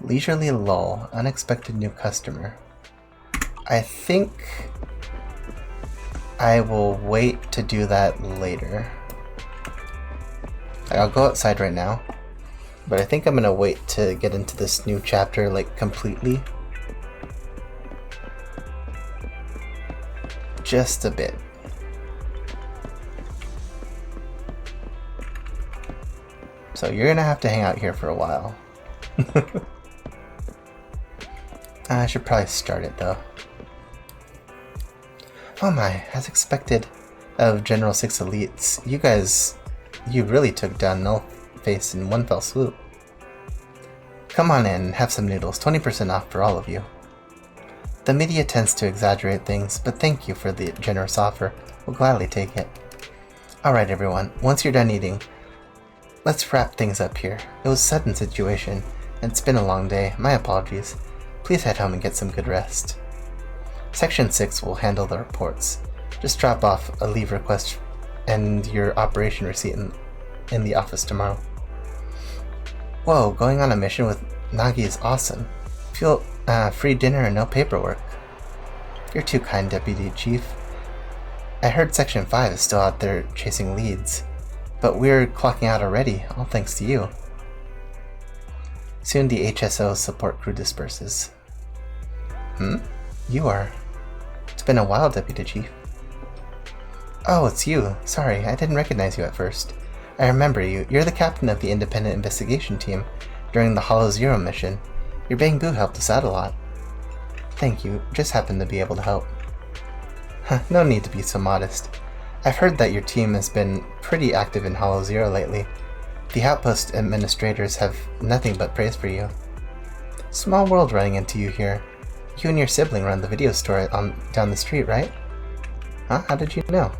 Leisurely lull, unexpected new customer. I think I will wait to do that later. I'll go outside right now, but I think I'm gonna wait to get into this new chapter, like, completely. Just a bit. So you're gonna have to hang out here for a while. I should probably start it though. Oh my, as expected of General 6 elites, you really took down Nullface in one fell swoop. Come on in and have some noodles, 20% off for all of you. The media tends to exaggerate things, but thank you for the generous offer. We'll gladly take it. Alright everyone, once you're done eating, let's wrap things up here. It was a sudden situation, and it's been a long day. My apologies. Please head home and get some good rest. Section 6 will handle the reports. Just drop off a leave request and your operation receipt in the office tomorrow. Whoa, going on a mission with Nagi is awesome. Feel free dinner and no paperwork. You're too kind, Deputy Chief. I heard Section 5 is still out there chasing leads, but we're clocking out already, all thanks to you. Soon the HSO support crew disperses. You are. It's been a while, Deputy Chief. Oh, it's you. Sorry, I didn't recognize you at first. I remember you. You're the captain of the independent investigation team during the Hollow Zero mission. Your Bangbu helped us out a lot. Thank you. Just happened to be able to help. No need to be so modest. I've heard that your team has been pretty active in Hollow Zero lately. The outpost administrators have nothing but praise for you. Small world running into you here. You and your sibling run the video store down the street, right? Huh? How did you know?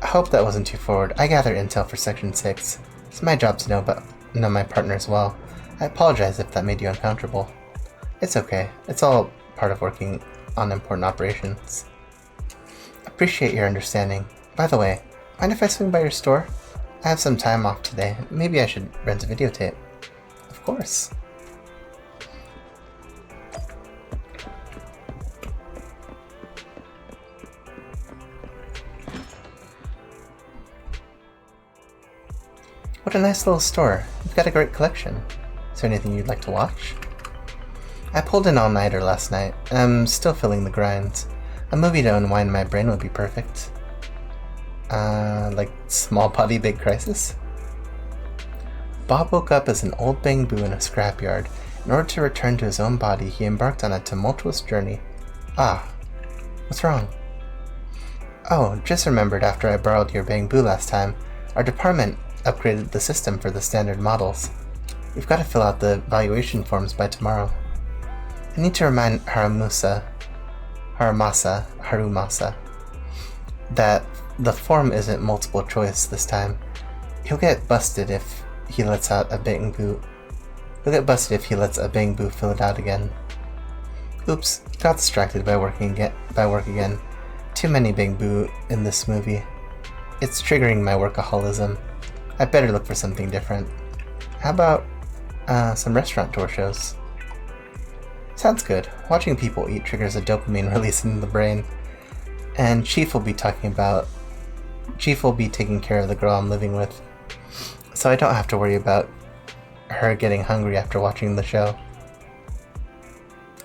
I hope that wasn't too forward. I gather intel for Section 6. It's my job to know my partner as well. I apologize if that made you uncomfortable. It's okay. It's all part of working on important operations. Appreciate your understanding. By the way, mind if I swing by your store? I have some time off today. Maybe I should rent a videotape. Of course. What a nice little store. You've got a great collection. Is there anything you'd like to watch? I pulled an all-nighter last night, and I'm still feeling the grind. A movie to unwind my brain would be perfect. Like Small Body Big Crisis? Bob woke up as an old bamboo in a scrapyard. In order to return to his own body, he embarked on a tumultuous journey. Ah, what's wrong? Oh, just remembered after I borrowed your bamboo last time, our department upgraded the system for the standard models. We've got to fill out the valuation forms by tomorrow. I need to remind Harumasa, that the form isn't multiple choice this time. He'll get busted if he lets out a bamboo. He'll get busted if he lets a bamboo fill it out again. Oops, got distracted by work again. Too many bamboo in this movie. It's triggering my workaholism. I better look for something different. How about some restaurant tour shows? Sounds good. Watching people eat triggers a dopamine release in the brain. And Chief will be taking care of the girl I'm living with. So I don't have to worry about her getting hungry after watching the show.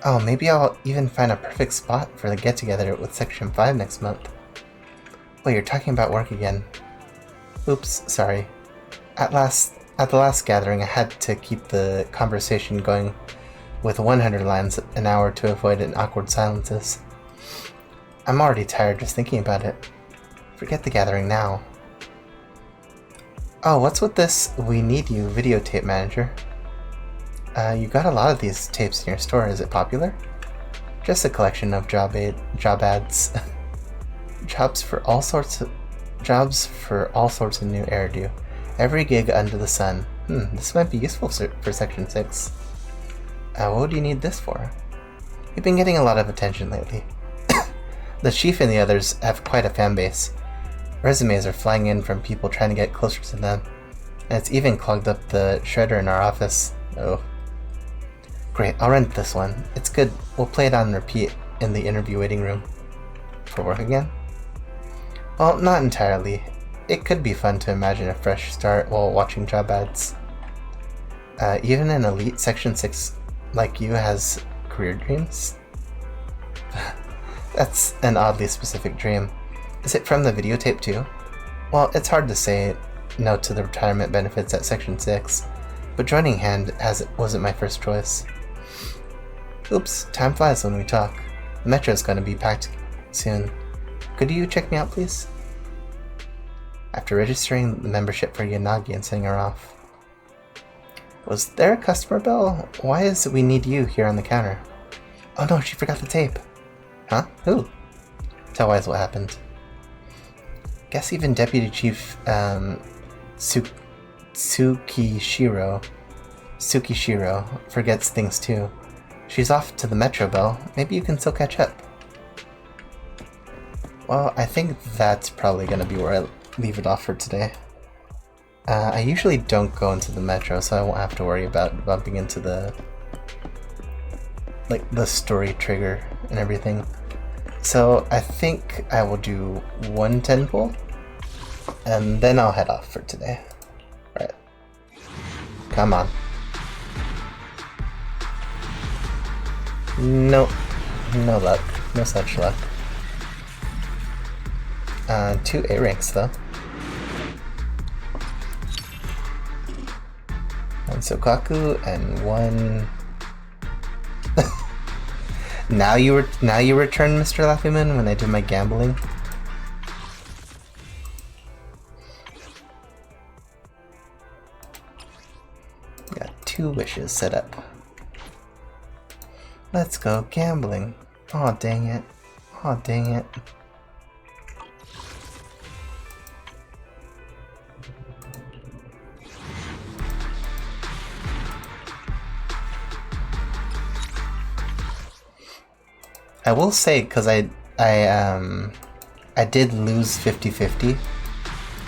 Oh, maybe I'll even find a perfect spot for the get-together with Section 5 next month. Wait, you're talking about work again. Oops, sorry. At the last gathering, I had to keep the conversation going with 100 lines an hour to avoid an awkward silences. I'm already tired just thinking about it. Forget the gathering now. Oh, what's with this "We Need You" videotape manager? You got a lot of these tapes in your store. Is it popular? Just a collection of job ads. Jobs for all sorts of new Eridu. Every gig under the sun. This might be useful for Section 6. What do you need this for? You've been getting a lot of attention lately. The Chief and the others have quite a fan base. Resumes are flying in from people trying to get closer to them. And it's even clogged up the shredder in our office. Oh. Great, I'll rent this one. It's good. We'll play it on repeat in the interview waiting room. For work again? Well, not entirely. It could be fun to imagine a fresh start while watching job ads. Even an elite Section 6 like you has career dreams? That's an oddly specific dream. Is it from the videotape too? Well, it's hard to say no to the retirement benefits at Section 6, but joining hand wasn't my first choice. Oops, time flies when we talk. The metro's gonna be packed soon. Could you check me out, please? After registering the membership for Yanagi and sending her off. Was there a customer bell? Why is "We Need You" here on the counter? Oh no, she forgot the tape. Huh? Who? Tell Wise what happened. Guess even Deputy Chief Tsukishiro forgets things too. She's off to the Metro Bell. Maybe you can still catch up. Well, I think that's probably gonna be where I leave it off for today. I usually don't go into the Metro, so I won't have to worry about bumping into the story trigger and everything. So I think I will do one 10 pull, and then I'll head off for today. Alright. Come on. Nope. No luck. No such luck. 2 A ranks though. One Sokaku and one. Now you return, Mr. Laffyman, when I do my gambling. Got 2 wishes set up. Let's go gambling. Aw, dang it. Aw, dang it. I will say, because I I did lose 50-50.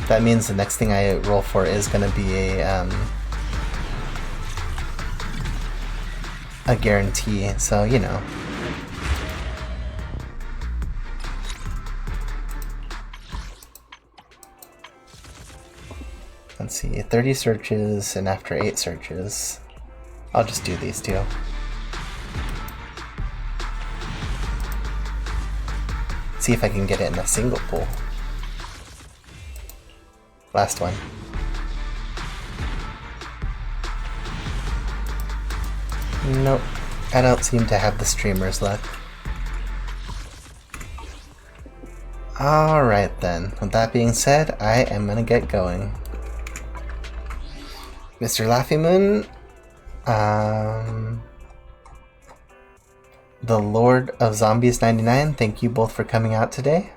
That means the next thing I roll for is gonna be a guarantee, so you know. Let's see, 30 searches, and after 8 searches, I'll just do these two. See if I can get it in a single pull. Last one. Nope, I don't seem to have the streamer's luck. Alright then, with that being said, I am gonna get going. Mr. Laughing Moon, the Lord of Zombies 99, thank you both for coming out today.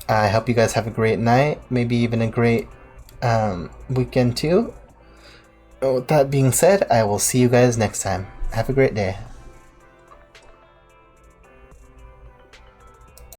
I hope you guys have a great night, maybe even a great weekend too. With that being said, I will see you guys next time. Have a great day.